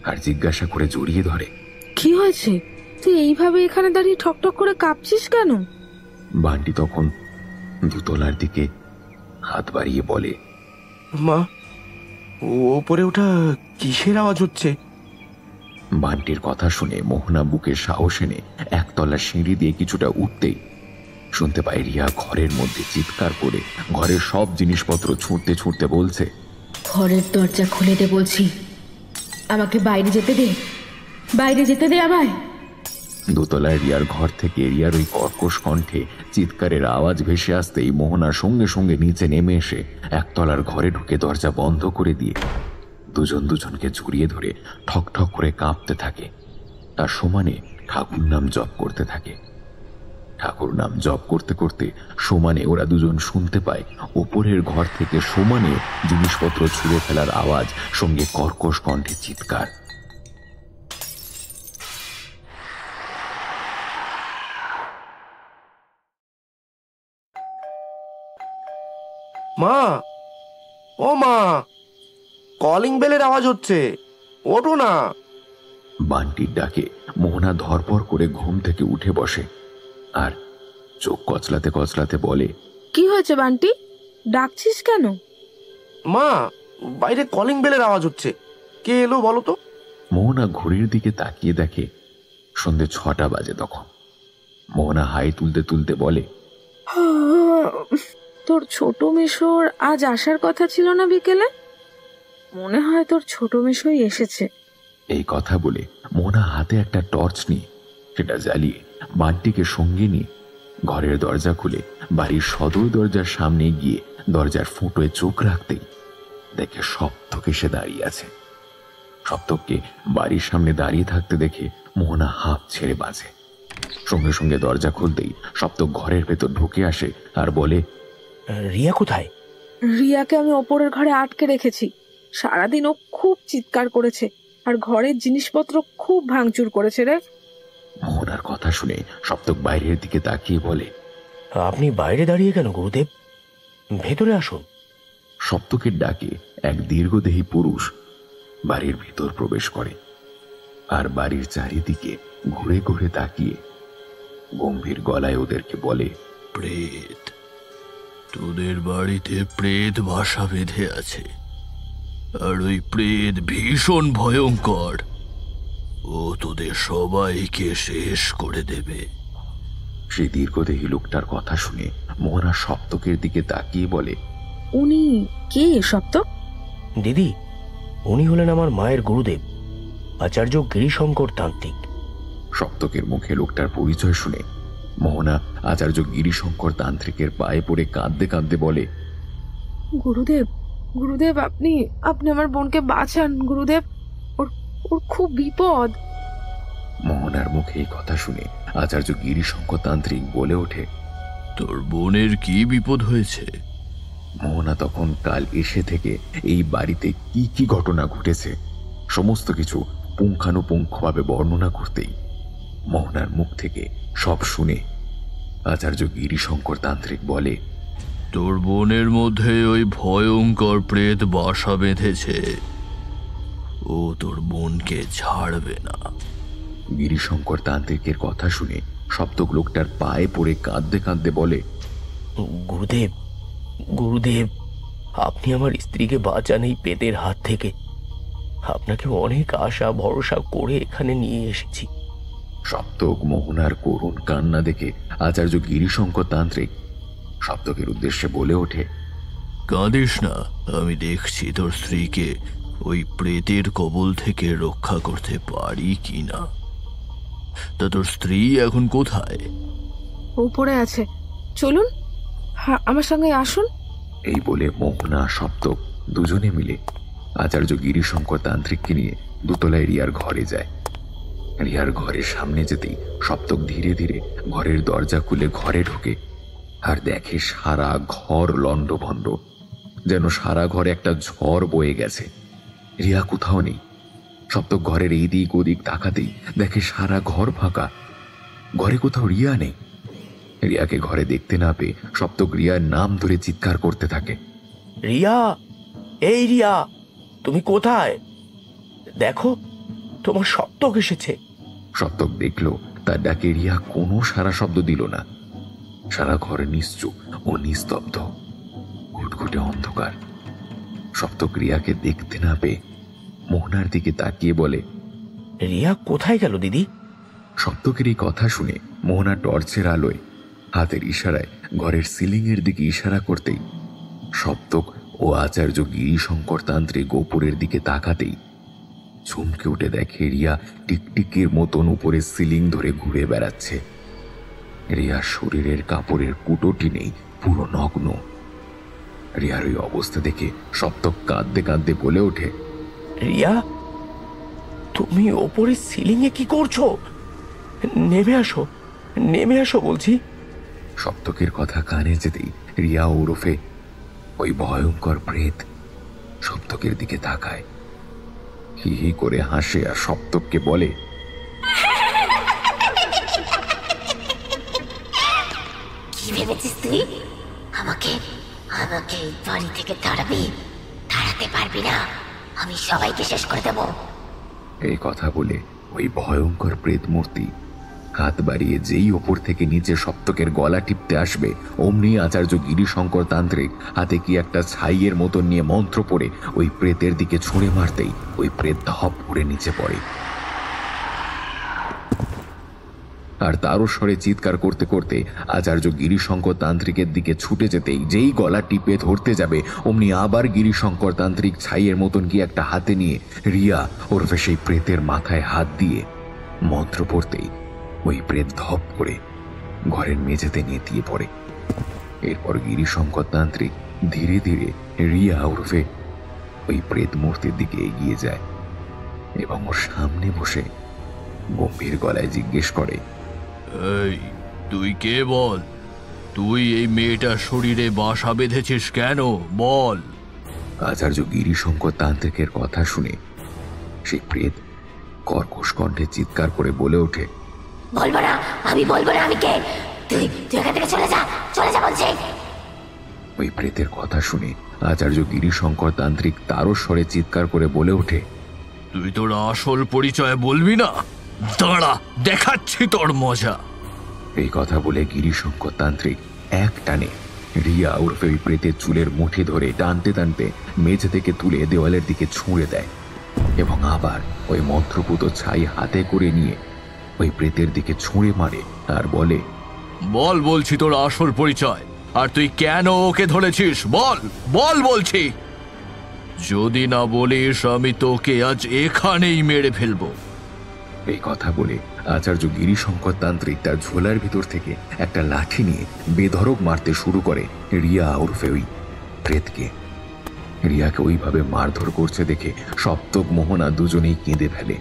আর জিজ্ঞাসা করে জড়িয়ে ধরে, কি হয়েছে? তুই এইভাবে এখানে দাঁড়িয়ে ঠকঠক করে কাঁপছিস কেন? বান্টি তখন দোতলার দিকে হাত বাড়িয়ে বলে, মা, ওপরে ওটা কিসের আওয়াজ হচ্ছে? বান্টির কথা শুনে মোহনা বুকে সাহস এনে একতলা সিঁড়ি দিয়ে কিছুটা উঠতেই শুনতে পায় রিয়া ঘরের মধ্যে চিৎকার করে ঘরের সব জিনিসপত্র ছুঁড়তে ছুঁড়তে বলছে, ঘরের দরজা খুলে দে বলছি, আমাকে বাইরে যেতে দে, বাইরে যেতে দে আমায়। দোতলায় রিয়ার ঘর থেকে রিয়ার ওই কর্কশ কণ্ঠে চিৎকারের আওয়াজ ভেসে আসতেই মোহনা সঙ্গে সঙ্গে নিচে নেমে এসে একতলার ঘরে ঢুকে দরজা বন্ধ করে দিয়ে দুজন দুজনকে জড়িয়ে ধরে ঠক ঠক করে কাঁপতে থাকে। তার সমানে ঠাকুর নাম জপ করতে থাকে। ঠাকুর নাম জপ করতে করতে সমানে ওরা দুজন শুনতে পায় ওপরের ঘর থেকে সমানে জিনিসপত্র ছুঁড়ে ফেলার আওয়াজ, সঙ্গে কর্কশ কণ্ঠে চিৎকার। মা, ও মা, কলিং বেলের আওয়াজ হচ্ছে, ওঠো না। বান্টির ডাকে মোহনা ধরপড় করে ঘুম থেকে উঠে বসে আর চোখ কচলাতে কচলাতে বলে, কি হয়েছে বান্টি, ডাকছিস কেন? মা, বাইরে কলিং বেলের আওয়াজ হচ্ছে, কে এলো বলো তো? মোহনা ঘড়ির দিকে তাকিয়ে দেখে সন্ধে 6টা বাজে। তখন মোহনা হাই তুলতে তুলতে বলে, তোর ছোট মেশোর আজ আসার কথা ছিল না বিকেলে? মনে হয় তোর ছোট মেশোই এসেছে। এই কথা বলে মোহনা হাতে একটা টর্চ নিয়ে সেটা জ্বালিয়ে বান্টিকে সঙ্গে নিয়ে ঘরের দরজা খুলে বাড়ির সদর দরজার সামনে গিয়ে দরজার ফুটোয় চোখ রাখতেই দেখে সপ্তক এসে দাঁড়িয়ে আছে। সপ্তককে বাড়ির সামনে দাঁড়িয়ে থাকতে দেখে মোহনা হাঁপ ছেড়ে বাঁচে। সঙ্গে সঙ্গে দরজা খুলতেই সপ্তক ঘরের ভেতর ঢুকে আসে আর বলে, রিয়া কোথায়? রিয়াকে আমি ওপরের ঘরে আটকে রেখেছি। সারাদিন ও খুব চিৎকার করেছে আর ঘরের জিনিসপত্র খুব ভাঙচুর করেছে রে। মোহনার কথা শুনে সপ্তক বাইরের দিকে তাকিয়ে বলে, আপনি বাইরে দাঁড়িয়ে কেন গুরুদেব? ভেতরে আসুন। সপ্তকের ডাকে এক দীর্ঘদেহী পুরুষ বাড়ির ভিতর প্রবেশ করে আর বাড়ির চারিদিকে ঘুরে ঘুরে তাকিয়ে গম্ভীর গলায় ওদেরকে বলে, প্রেত, তোদের বাড়িতে প্রেত বাসা বেঁধে আছে, আর ওই প্রেত ভীষণ ভয়ঙ্কর। ও তোদের সবাইকে শেষ করে দেবে। সেই দীর্ঘদেহী লোকটার কথা শুনে মোহনা সপ্তকের দিকে তাকিয়ে বলে, উনি কে সপ্তক? দিদি, উনি হলেন আমার মায়ের গুরুদেব, আচার্য গিরিশঙ্কর তান্ত্রিক। সপ্তকের মুখে লোকটার পরিচয় শুনে মোহনা আচার্য গিরিশঙ্কর তান্ত্রিকের পায়ে পড়ে কাঁদতে কাঁদতে বলে, গুরুদেব, গুরুদেব, আপনি আপনি আমার বোনকে বাঁচান গুরুদেব, ওর ওর খুব বিপদ। মোহনার মুখে এই কথা শুনে আচার্য গিরিশঙ্কর তান্ত্রিক বলে ওঠে, তোর বোনের কি বিপদ হয়েছে? মোহনা তখন কাল এসে থেকে এই বাড়িতে কি কি ঘটনা ঘটেছে সমস্ত কিছু পুঙ্খানুপুঙ্খভাবে বর্ণনা করতেই মোহনার মুখ থেকে সব শুনে আচার্য গিরিশঙ্কর তান্ত্রিক বলে, তোর বোনের মধ্যে ওই ভয়ঙ্কর প্রেত বাসা বেঁধেছে, ও তোর বোনকে ছাড়বে না। গিরিশঙ্কর তান্ত্রিকের কথা শুনে সপ্তক লোকটার পায়ে পড়ে কাঁদতে কাঁদতে বলে, গুরুদেব, গুরুদেব, আপনি আমার স্ত্রীকে বাঁচান এই প্রেতের হাত থেকে। আপনাকে অনেক আশা ভরসা করে এখানে নিয়ে এসেছি। সপ্তক মোহনার করুণ কান্না দেখে আচার্য গিরিশঙ্কর তান্ত্রিক সপ্তকের উদ্দেশ্যে বলে ওঠে, কাঁদিস না, আমি দেখছি তোর স্ত্রীকে ওই প্রেতের কবল থেকে রক্ষা করতে পারি কিনা। তা তোর স্ত্রী এখন কোথায়? উপরে আছে, চলুন, হ্যাঁ আমার সঙ্গে আসুন। এই বলে মোহনা সপ্তক দুজনে মিলে আচার্য গিরিশঙ্কর তান্ত্রিককে নিয়ে দোতলায় রিয়ার ঘরে যায়। রিয়ার ঘরের সামনে যেতেই সপ্তক ধীরে ধীরে ঘরের দরজা খুলে ঘরে ঢোকে আর দেখে সারা ঘর লণ্ডভণ্ড, যেন সারা ঘরে একটা ঝড় বয়ে গেছে। রিয়া কোথাও নেই। সপ্তক ঘরের এই দিক ওদিক তাকাতেই দেখে সারা ঘর ফাঁকা, ঘরে কোথাও রিয়া নেই। রিয়াকে ঘরে দেখতে না পেয়ে সপ্তক রিয়ার নাম ধরে চিৎকার করতে থাকে, রিয়া, এই রিয়া, তুমি কোথায়? দেখো, তোমার সপ্তক এসেছে। সপ্তক দেখল তার ডাকে রিয়া কোনো সারা শব্দ দিল না। সারা ঘরে নিশ্চুপ ও নিস্তব্ধ, ঘুটঘুটে অন্ধকার। সপ্তক রিয়াকে দেখতে না পেয়ে মোহনার দিকে তাকিয়ে বলে, রিয়া কোথায় গেল দিদি? সপ্তকের এই কথা শুনে মোহনা টর্চের আলোয় হাতের ইশারায় ঘরের সিলিং এর দিকে ইশারা করতেই সপ্তক ও আচার্য গিরিশঙ্কর তান্ত্রিক গোপুরের দিকে তাকাতেই চমকে উঠে দেখে রিয়া টিকটিকির মতন উপরে সিলিং ধরে ঘুরে বেড়াচ্ছে। রিয়ার শরীরের কাপড়ের কুটোটি নেই, পুরো নগ্ন। রিয়ার ওই অবস্থা দেখে সপ্তক কাঁদতে কাঁদতে বলে ওঠে, রিয়া, তুমি ওপরে সিলিংয়ে কি করছো? নেমে আসো, নেমে আসো বলছি। সপ্তকের কথা কানে যেতেই রিয়া ওরফে ওই ভয়ঙ্কর প্রেত সপ্তকের দিকে তাকায়, হি হি করে হাসে আর সপ্তককে বলে, কি ভেবেছিস তুই? আমাকে আমাকে এই বাড়ি থেকে তাড়াবি? তাড়াতে পারবি না, আমি সবাইকে শেষ করে দেব। এই কথা বলে ওই ভয়ঙ্কর প্রেত মূর্তি হাত বাড়িয়ে যেই ওপর থেকে নিচে সপ্তকের গলা টিপতে আসবে, অমনি আচার্য গিরিশঙ্কর তান্ত্রিক হাতে কি একটা ছাইয়ের মতন নিয়ে মন্ত্র পড়ে ওই প্রেতের দিকে ছুঁড়ে মারতেই ওই প্রেত ধপ করে নিচে পড়ে। আর তারও স্বরে চিৎকার করতে করতে আচার্য গিরিশঙ্কর তান্ত্রিকের দিকে ছুটে যেতেই যেই গলা টিপে ধরতে যাবে, অমনি আবার গিরিশঙ্কর তান্ত্রিক ছাইয়ের মতন কি একটা হাতে নিয়ে রিয়া ওরফে সেই প্রেতের মাথায় হাত দিয়ে মন্ত্র পড়তেই ওই প্রেত ধপ করে ঘরের মেঝেতে নেতিয়ে পড়ে। এরপর গিরিশঙ্কর তান্ত্রিক ধীরে ধীরে রিয়া ওরফে ওই প্রেত মূর্তির দিকে এগিয়ে যায় এবং ওর সামনে বসে গম্ভীর গলায় জিজ্ঞেস করে, এই, তুই কে বল? তুই এই মেয়েটার শরীরে বাসা বেঁধেছিস কেন? বল। আচার্য গিরিশঙ্কর তান্ত্রিকের কথা শুনে সেই প্রেত কর্কশ কণ্ঠে চিৎকার করে বলে ওঠে, বলবো না, আমি বলবো না আমি কে। তুই তুই এখান থেকে চলে যা, চলে যা বলছি। ওই প্রেতের কথা শুনে আচার্য গিরিশঙ্কর তান্ত্রিক তারও স্বরে চিৎকার করে বলে ওঠে, তুই তোর আসল পরিচয় বলবি না? দাঁড়া, দেখাচ্ছি তোর মজা। এই কথা বলে গিরিশঙ্কর তান্ত্রিক এক টানে রিয়া ওরফে ওই প্রেতের চুলের মুঠি ধরে টানতে টানতে মেঝে থেকে তুলে দেওয়ালের দিকে ছুঁড়ে দেয় এবং আবার ওই মন্ত্রপুত ছাই হাতে করে নিয়ে ওই প্রেতের দিকে ছুঁড়ে মারে আর বলে, বল বলছি তোর আসল পরিচয়, আর তুই কেন ওকে ধরেছিস? বল বল বলছি। যদি না বলিস আমি তোকে আজ এখানেই মেরে ফেলবো। এই কথা বলে আচার্য গিরিশঙ্কর তান্ত্রিক তার ঝোলার ভিতর থেকে একটা লাঠি নিয়ে বেধড়ক মারতে শুরু করে রিয়া ওরফে ওই প্রেতকে। রিয়াকে ওইভাবে মারধর করছে দেখে সপ্তক মোহনা দুজনেই কেঁদে ফেলে।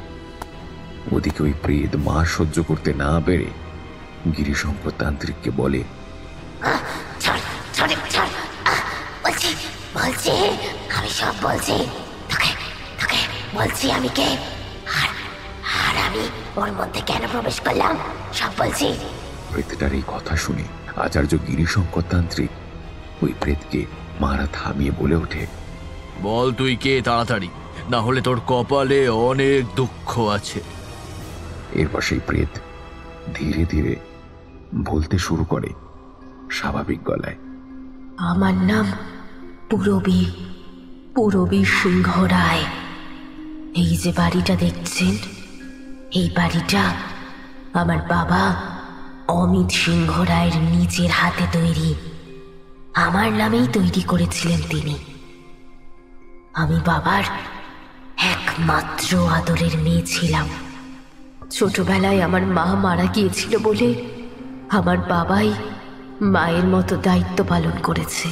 ওদিকে ওই প্রেত মার সহ্য করতে না পেরে গিরিশঙ্কর তান্ত্রিককে বলে, বলছি বলছি আমি সব বলছি, তোকে তোকে বলছি আমি কে, আর আমি ওর মধ্যে কেন প্রবেশ করলাম সব বলছি। প্রেতটার এই কথা শুনে আচার্য গিরিশঙ্কর তান্ত্রিক ওই প্রেতকে মারা থামিয়ে বলে ওঠে, বল তুই কে তাড়াতাড়ি, না হলে তোর কপালে অনেক দুঃখ আছে। এরপর সেই প্রেত ধীরে ধীরে বলতে শুরু করে স্বাভাবিক গলায়, আমার নাম পুরবী সিংহ রায়। এই যে বাড়িটা দেখছেন, এই বাড়িটা আমার বাবা অমিত সিংহ রায়ের নিজের হাতে তৈরি, আমার নামেই তৈরি করেছিলেন তিনি। আমি বাবার একমাত্র আদরের মেয়ে ছিলাম। ছোটবেলায় আমার মা মারা গিয়েছিল বলে আমার বাবাই মায়ের মতো দায়িত্ব পালন করেছে।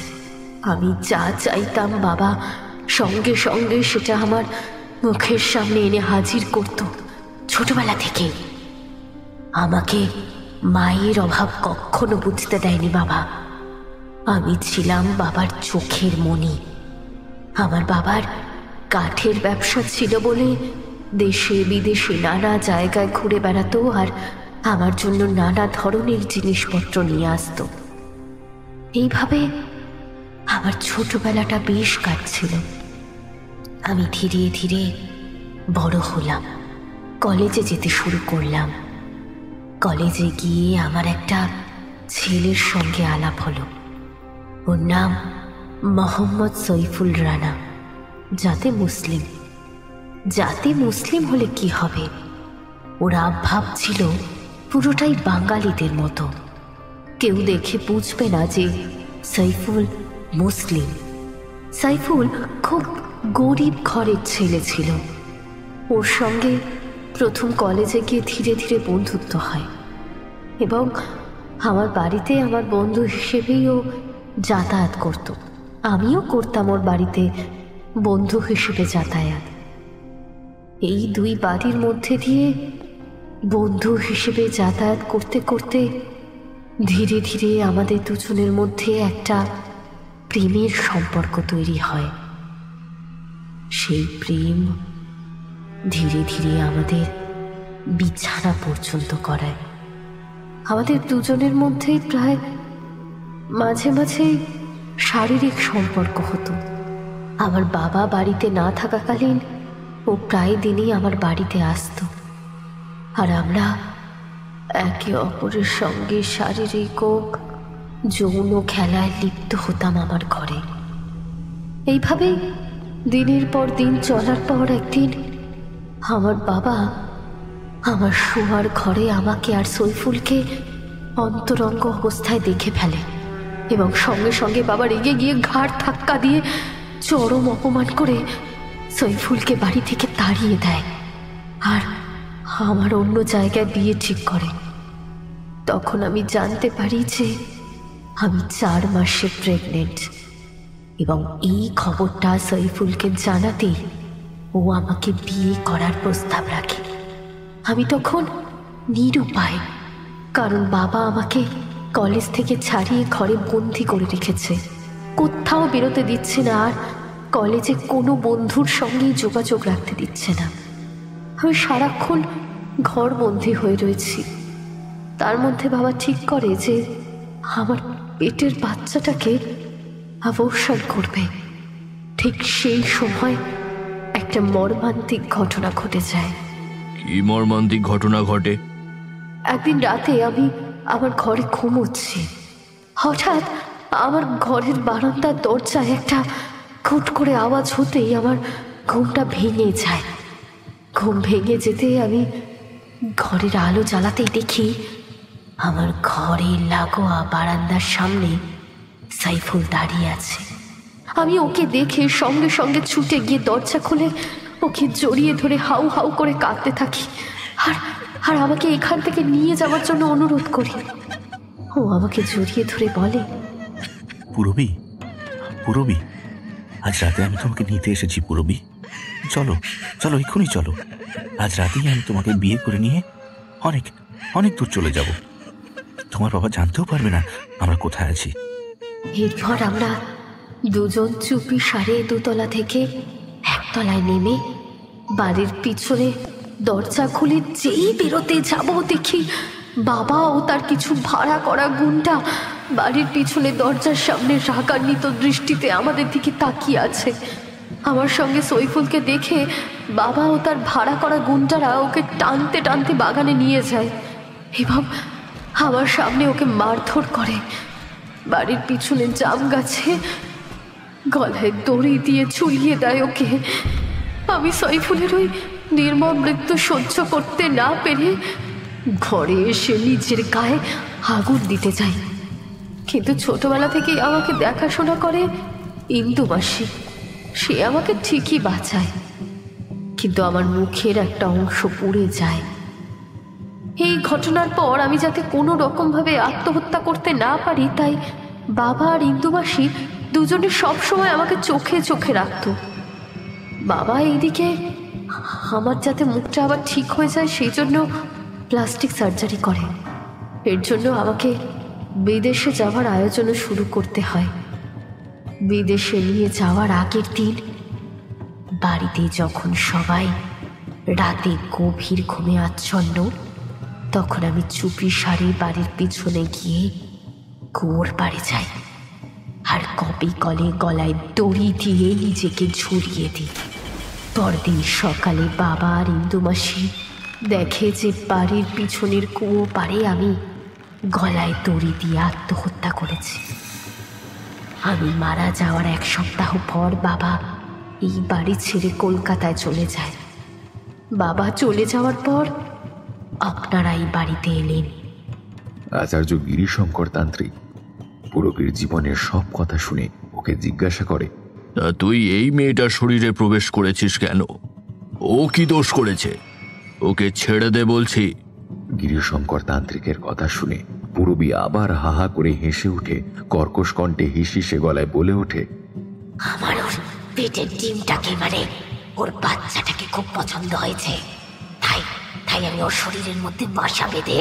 আমি যা চাইতাম বাবা সঙ্গে সঙ্গে সেটা আমার মুখের সামনে এনে হাজির করত। ছোটবেলা থেকেই আমাকে মায়ের অভাব কখনো বুঝতে দেয়নি বাবা। আমি ছিলাম বাবার চোখের মণি। আমার বাবার কাঠের ব্যবসা ছিল বলে দেশে বিদেশে নানা জায়গায় ঘুরে বেড়াতো আর আমার জন্য নানা ধরনের জিনিসপত্র নিয়ে আসতো। এইভাবে আমার ছোটবেলাটা বেশ কাটছিল। আমি ধীরে ধীরে বড় হলাম, কলেজে যেতে শুরু করলাম। কলেজে গিয়ে আমার একটা ছেলের সঙ্গে আলাপ হলো। ওর নাম মোহাম্মদ সৈফুল রানা, জাতে মুসলিম। জাতি মুসলিম হলে কি হবে, ওর ভাব ছিল পুরোটাই বাঙালিদের মতো। কেউ দেখে বুঝবে না যে সাইফুল মুসলিম। সাইফুল খুব গরিব ঘরের ছেলে ছিল। ওর সঙ্গে প্রথম কলেজে গিয়ে ধীরে ধীরে বন্ধুত্ব হয় এবং আমার বাড়িতে আমার বন্ধু হিসেবেই ও যাতায়াত করত। আমিও করতাম ওর বাড়িতে বন্ধু হিসেবে যাতায়াত। এই দুই বাড়ির মধ্যে দিয়ে বন্ধু হিসেবে যাতায়াত করতে করতে ধীরে ধীরে আমাদের দুজনের মধ্যে একটা প্রেমের সম্পর্ক তৈরি হয়। সেই প্রেম ধীরে ধীরে আমাদের বিছানা পর্যন্ত করায়। আমাদের দুজনের মধ্যে প্রায় মাঝে মাঝে শারীরিক সম্পর্ক হতো। আমার বাবা বাড়িতে না থাকাকালীন ও প্রায় দিনই আমার বাড়িতে আসতো, আর আমরা একে অপরের সঙ্গে শারীরিক ও যৌন খেলায় লিপ্ত হতাম আমার ঘরে। এইভাবেই দিনের পর দিন চলার পর একদিন আমার বাবা আমার শোয়ার ঘরে আমাকে আর সৈফুলকে অন্তরঙ্গ অবস্থায় দেখে ফেলে এবং সঙ্গে সঙ্গে বাবা রেগে গিয়ে ঘাড় ধাক্কা দিয়ে চরম অপমান করে সৈফুলকে বাড়ি থেকে তাড়িয়ে দেয় আর আমার অন্য জায়গায় বিয়ে ঠিক করে। তখন আমি জানতে পারি যে আমি 4 মাসে প্রেগনেন্ট এবং এই খবরটা সৈফুলকে জানাতেই ও আমাকে বিয়ে করার প্রস্তাব রাখে। আমি তখন নিরুপায়, কারণ বাবা আমাকে কলেজ থেকে ছাড়িয়ে ঘরে বন্দি করে রেখেছে, কোথাও বেরোতে দিচ্ছে না আর কলেজে কোনো বন্ধুর সঙ্গেই যোগাযোগ রাখতে দিচ্ছে না। আমি সারাক্ষণ ঘর বন্দি হয়ে রয়েছি। তার মধ্যে বাবা ঠিক করে যে আমার পেটের বাচ্চাটাকে অবসান করবে। ঠিক সেই সময় একটা মর্মান্তিক ঘটনা ঘটে যায়। কি মর্মান্তিক ঘটনা ঘটে? একদিন রাতে আমি আমার ঘরে ঘুমোচ্ছি, হঠাৎ আমার ঘরের বারান্দার দরজায় একটা খুট করে আওয়াজ হতেই আমার ঘুমটা ভেঙে যায়। ঘুম ভেঙে যেতে আমি ঘরের আলো জ্বালাতেই দেখি আমার ঘরের লাগোয়া বারান্দার সামনে সাইফুল দাঁড়িয়ে আছে। আমি ওকে দেখে সঙ্গে সঙ্গে ছুটে গিয়ে দরজা খুলে ওকে জড়িয়ে ধরে হাউ হাউ করে কাঁদতে থাকি আর আমাকে এখান থেকে নিয়ে যাওয়ার জন্য অনুরোধ করি। ও আমাকে জড়িয়ে ধরে বলে, পুরবী, পুরবী, আজ রাতে আমি তোমাকে নিতে এসেছি। পুরবী, চলো চলো, এক্ষুনি চলো। আজ রাতেই আমি তোমাকে বিয়ে করে নিয়ে অনেক অনেক দূর চলে যাব। তোমার বাবা জানতেও পারবে না আমরা কোথায় আছি। এরপর আমরা দুজন চুপি সারে 2 তলা থেকে 1 তলায় নেমে বাড়ির পিছনে দরজা খুলে যেই বেরোতে যাব দেখি বাবা ও তার কিছু ভাড়া করা গুন্ডা বাড়ির পিছনে দরজার সামনে রাগান্বিত দৃষ্টিতে আমাদের দিকে তাকিয়ে আছে। আমার সঙ্গে সৈফুলকে দেখে বাবা ও তার ভাড়া করা গুন্ডারা ওকে টানতে টানতে বাগানে নিয়ে যায় এবং আমার সামনে ওকে মারধর করে। বাড়ির পিছনে জাম গাছে গলায় দড়ি দিয়ে ঝুলিয়ে দেয় ওকে। আমি সৈফুলের ওই নির্মম মৃত্যু সহ্য করতে না পেরে ঘরে এসে নিজের গায়ে আগুন দিতে যাই, কিন্তু ছোটবেলা থেকেই আমাকে দেখাশোনা করে ইন্দু মাসি, সে আমাকে ঠিকই বাঁচায়, কিন্তু আমার মুখের একটা অংশ পুড়ে যায়। এই ঘটনার পর আমি যাতে কোনো রকমভাবে আত্মহত্যা করতে না পারি তাই বাবা আর ইন্দু মাসি দুজনে সবসময় আমাকে চোখে চোখে রাখত। বাবা এইদিকে আমার যাতে মুখটা আবার ঠিক হয়ে যায় সেই জন্য প্লাস্টিক সার্জারি করে। এর জন্য আমাকে বিদেশে যাওয়ার আয়োজনও শুরু করতে হয়। বিদেশে নিয়ে যাওয়ার আগের দিন বাড়িতে যখন সবাই রাতে গভীর ঘুমে আচ্ছন্ন, তখন আমি চুপি সারি বাড়ির পিছনে গিয়ে কুয়োর পাড়ে যাই আর কপি কলে গলায় দড়ি দিয়ে নিজেকে ঝুলিয়ে দিই। পরদিন সকালে বাবা আর ইন্দু মাসি দেখে যে বাড়ির পিছনের কুয়ো পাড়ে আমি গলায় দড়ি দিয়ে আত্মহত্যা করেছি। আমি মারা যাওয়ার 1 সপ্তাহ পর বাবা এই বাড়ি ছেড়ে কলকাতায় চলে যায়। বাবা চলে যাওয়ার পর আপনারা এই বাড়িতে এলেন। আচার্য গিরিশঙ্কর তান্ত্রিক পুরবীর জীবনের সব কথা শুনে ওকে জিজ্ঞাসা করে, তা তুই এই মেয়েটার শরীরে প্রবেশ করেছিস কেন? ও কি দোষ করেছে? ওকে ছেড়ে দে বলছি। গিরিশঙ্কর তান্ত্রিকের কথা শুনে পুরবী আবার হাহা করে হেসে উঠে কর্কশ কণ্ঠে হিসিসে গলায় বলে ওঠে, আমার ওর পেটের ডিমটাকে মানে ওর বাচ্চাটাকে খুব পছন্দ হয়েছে, তাই তাই আমি ওর শরীরের মধ্যে বাসা বেঁধে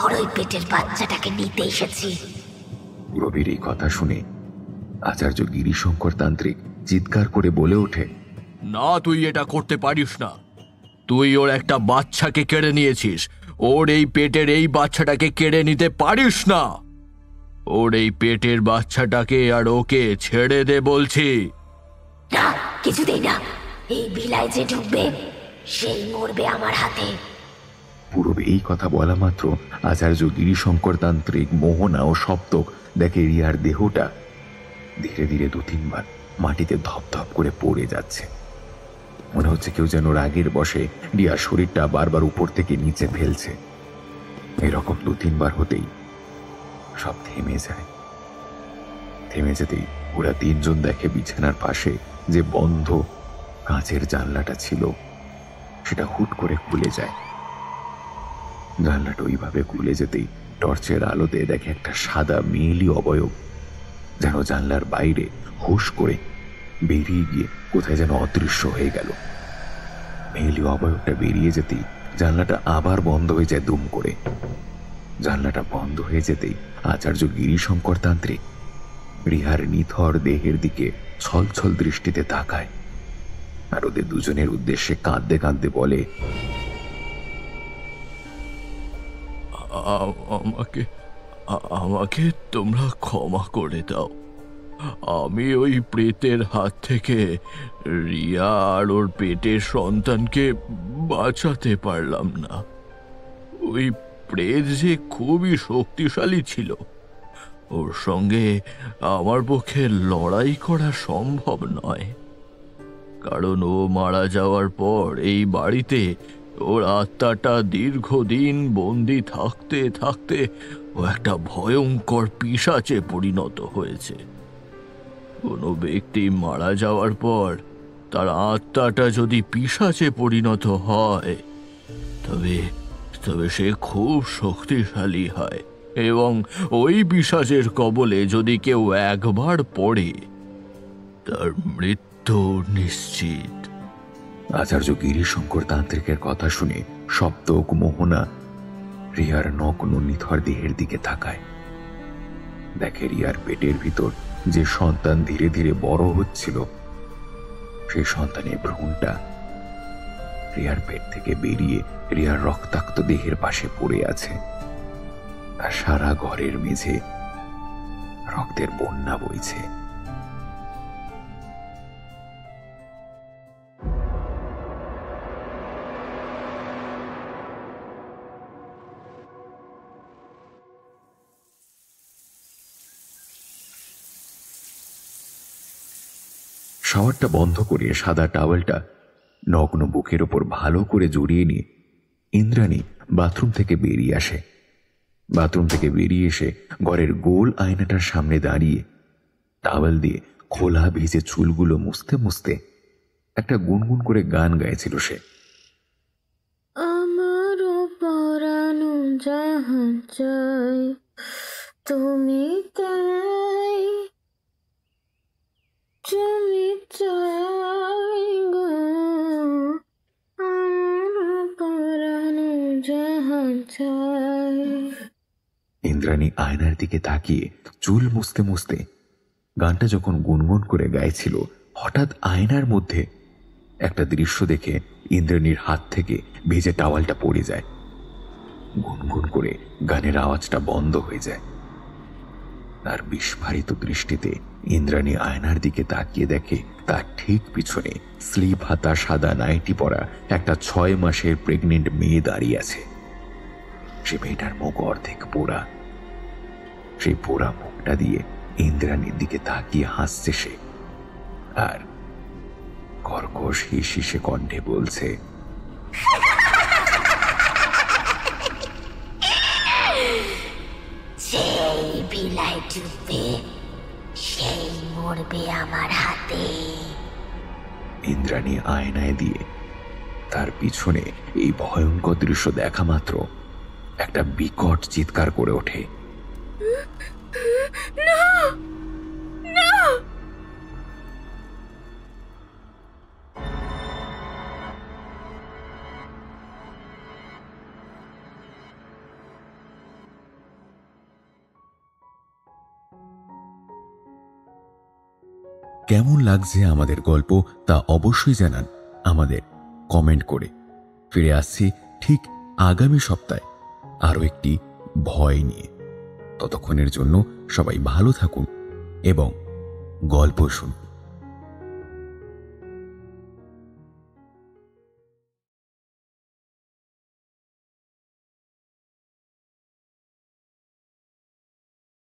ওর ওই পেটের বাচ্চাটাকে নিতে এসেছি। পুরবীর এই কথা শুনে আচার্য গিরিশঙ্কর তান্ত্রিক চিৎকার করে বলে ওঠে, না, তুই এটা করতে পারিস না। তুই ওর একটা বাচ্চাকে কেড়ে নিয়েছিস। ওর এই পেটের এই বাচ্চাটাকে কেড়ে নিতে পারিস না। ওর এই পেটের বাচ্চাটাকে আর ওকে ছেড়ে দে বলছি। না, কিছুতেই না। এই বিলাই যে ঢুকবে সেই মরবে আমার হাতে। পুরবী এই কথা বলা মাত্র আচার্য গিরিশঙ্কর তান্ত্রিক, মোহনা ও সপ্তক দেখে রিয়ার দেহটা ধীরে ধীরে 2-3 বার মাটিতে ধপধপ করে পড়ে যাচ্ছে। মনে হচ্ছে কেউ যেন রাগের বশে রিয়ার শরীরটা বারবার উপর থেকে নিচে ফেলছে। এরকম 2-3 বার হতেই সব থেমে যায়। থেমে যেতেই ওরা 3 জন দেখে বিছানার পাশে যে বন্ধ কাঁচের জানলাটা ছিল সেটা হুট করে খুলে যায়। জানলাটা ওইভাবে খুলে যেতেই টর্চের আলোতে দেখে একটা সাদা মেয়েলি অবয়ব যেন জানলার বাইরে হুশ করে বেরিয়ে গিয়ে কোথায় যেন অদৃশ্য হয়ে গেল। মেয়েলি অবয়বটা বেরিয়ে যেতেই জানলাটা আবার বন্ধ হয়ে যায় দুম করে। জানলাটা বন্ধ হয়ে যেতেই আচার্য গিরিশঙ্কর তান্ত্রিক রিহার নিথর দেহের দিকে ছলছল দৃষ্টিতে তাকায় আর ওদের দুজনের উদ্দেশ্যে কাঁদতে কাঁদতে বলে, আমাকে তোমরা ক্ষমা করে দাও। আমি ওই প্রেতের হাত থেকে রিয়া আর ওর পেটের সন্তানকে বাঁচাতে পারলাম না। ওই প্রেত যে খুবই শক্তিশালী ছিল, ওর সঙ্গে আমার পক্ষে লড়াই করা সম্ভব নয়। কারণ ও মারা যাওয়ার পর এই বাড়িতে ওর আত্মাটা দীর্ঘদিন বন্দি থাকতে থাকতে ও একটা ভয়ঙ্কর পিশাচে পরিণত হয়েছে। কোনো ব্যক্তি মারা যাওয়ার পর তার আত্মাটা যদি পিশাচে পরিণত হয় তবে তবে সে খুব শক্তিশালী হয় এবং ওই পিশাচের কবলে যদি কেউ একবার পড়ে তার মৃত্যু নিশ্চিত। আচার্য গিরিশঙ্কর তান্ত্রিকের কথা শুনে সপ্তক, মোহনা রিয়ার নগ্ন নিথর দেহের দিকে তাকায়। দেখে রিয়ার পেটের ভিতর যে সন্তান ধীরে ধীরে বড় হচ্ছিল সেই সন্তানের ভ্রূণটা রিয়ার পেট থেকে বেরিয়ে রিয়ার রক্তাক্ত দেহের পাশে পড়ে আছে। আর সারা ঘরের মেঝে রক্তের বন্যা বইছে। শাওয়ারটা বন্ধ করে সাদা টাওয়েলটা নগ্ন বুকের ওপর ভালো করে জড়িয়ে নিয়ে ইন্দ্রাণী বাথরুম থেকে বেরিয়ে আসে। বাথরুম থেকে বেরিয়ে এসে ঘরের গোল আয়নাটার সামনে দাঁড়িয়ে টাওয়েল দিয়ে খোলা ভিজে চুলগুলো মুছতে মুছতে একটা গুনগুন করে গান গাইছিল সে। আমারও পরানো যাহা চাই তুমি তাই, তুমি চাই গো, আমারও পরানো যাহা চাই। ইন্দ্রাণী আয়নার দিকে তাকিয়ে চুল মুছতে মুছতে গানটা যখন গুনগুন করে গাইছিল, হঠাৎ আয়নার মধ্যে একটা দৃশ্য দেখে ইন্দ্রাণীর হাত থেকে ভেজে টাওয়ালটা পড়ে যায়। গুনগুন করে গানের আওয়াজটা বন্ধ হয়ে যায়। তার বিস্ফারিত দৃষ্টিতে ইন্দ্রাণী আয়নার দিকে তাকিয়ে দেখে তার ঠিক পিছনে স্লিপ হাতা সাদা নাইটি পরা একটা 6 মাসের প্রেগনেন্ট মেয়ে দাঁড়িয়ে আছে। সে মেয়েটার মুখ অর্ধেক পোড়া। সেই পোড়া মুখটা দিয়ে ইন্দ্রাণীর দিকে তাকিয়ে হাসছে সে, আর কর্কশ হিসিসে কণ্ঠে বলছে, টিলায় ডুববে সেই মরবে আমার হাতে। ইন্দ্রাণী আয়নায় দিয়ে তার পিছনে এই ভয়ঙ্কর দৃশ্য দেখা মাত্র একটা বিকট চিৎকার করে ওঠে। কেমন লাগছে আমাদের গল্প তা অবশ্যই জানান আমাদের কমেন্ট করে। ফিরে আসছি ঠিক আগামী সপ্তাহে আরো একটি ভয় নিয়ে। ততক্ষণের জন্য সবাই ভালো থাকুন এবং গল্প শুনুন।